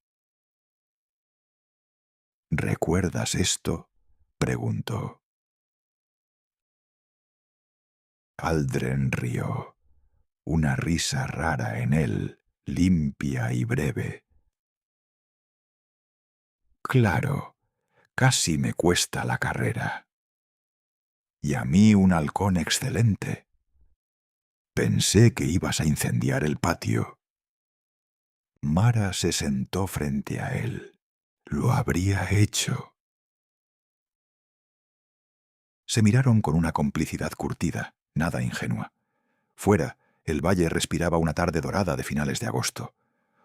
«¿Recuerdas esto?», preguntó. Aldren rió, una risa rara en él, limpia y breve. «Claro, casi me cuesta la carrera. Y a mí un halcón excelente. Pensé que ibas a incendiar el patio». Mara se sentó frente a él. «Lo habría hecho». Se miraron con una complicidad curtida, nada ingenua. Fuera, el valle respiraba una tarde dorada de finales de agosto.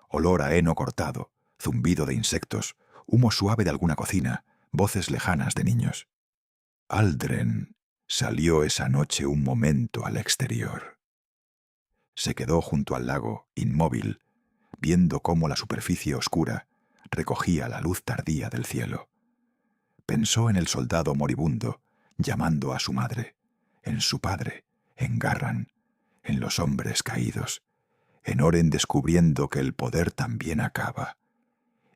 Olor a heno cortado, zumbido de insectos, humo suave de alguna cocina, voces lejanas de niños. Aldren salió esa noche un momento al exterior. Se quedó junto al lago, inmóvil, viendo cómo la superficie oscura recogía la luz tardía del cielo. Pensó en el soldado moribundo, llamando a su madre, en su padre, en Garran, en los hombres caídos, en Oren descubriendo que el poder también acaba,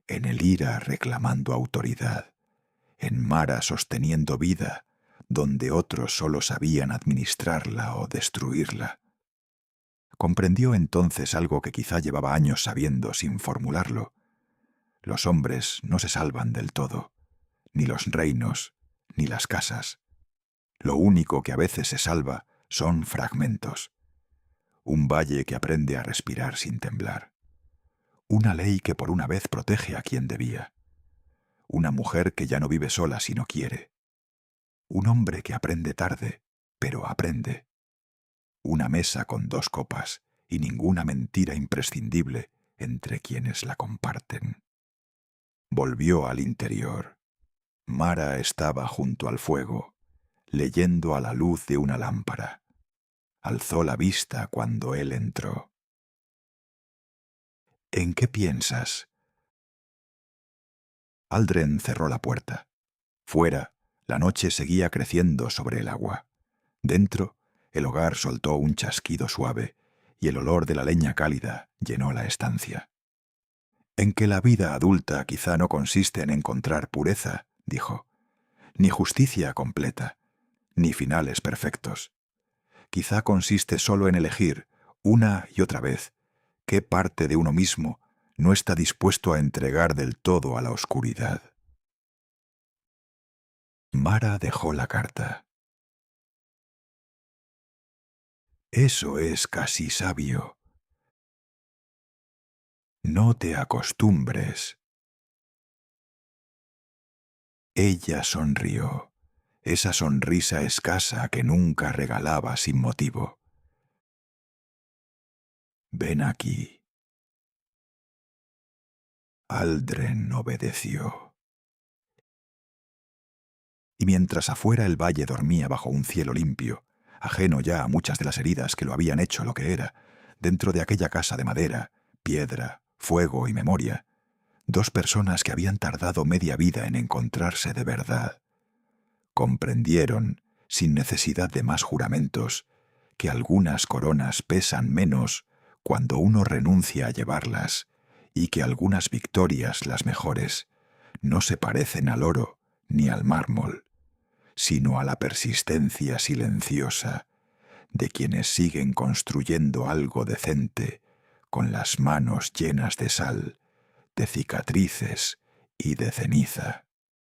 en Elira reclamando autoridad, en Mara sosteniendo vida, donde otros solo sabían administrarla o destruirla. Comprendió entonces algo que quizá llevaba años sabiendo sin formularlo. Los hombres no se salvan del todo, ni los reinos, ni las casas. Lo único que a veces se salva son fragmentos. Un valle que aprende a respirar sin temblar. Una ley que por una vez protege a quien debía. Una mujer que ya no vive sola si no quiere. Un hombre que aprende tarde, pero aprende. Una mesa con 2 copas y ninguna mentira imprescindible entre quienes la comparten. Volvió al interior. Mara estaba junto al fuego, leyendo a la luz de una lámpara. Alzó la vista cuando él entró. «¿En qué piensas?». Aldren cerró la puerta. Fuera, la noche seguía creciendo sobre el agua. Dentro, el hogar soltó un chasquido suave y el olor de la leña cálida llenó la estancia. «En que la vida adulta quizá no consiste en encontrar pureza», dijo, «ni justicia completa, ni finales perfectos. Quizá consiste solo en elegir, una y otra vez, qué parte de uno mismo no está dispuesto a entregar del todo a la oscuridad». Mara dejó la carta. «Eso es casi sabio». No te acostumbres. Ella sonrió, esa sonrisa escasa que nunca regalaba sin motivo. Ven aquí. Aldren obedeció. Y mientras afuera el valle dormía bajo un cielo limpio, ajeno ya a muchas de las heridas que lo habían hecho lo que era, dentro de aquella casa de madera, piedra, fuego y memoria, dos personas que habían tardado media vida en encontrarse de verdad, comprendieron, sin necesidad de más juramentos, que algunas coronas pesan menos cuando uno renuncia a llevarlas y que algunas victorias, las mejores, no se parecen al oro ni al mármol, sino a la persistencia silenciosa de quienes siguen construyendo algo decente con las manos llenas de sal, de cicatrices y de ceniza.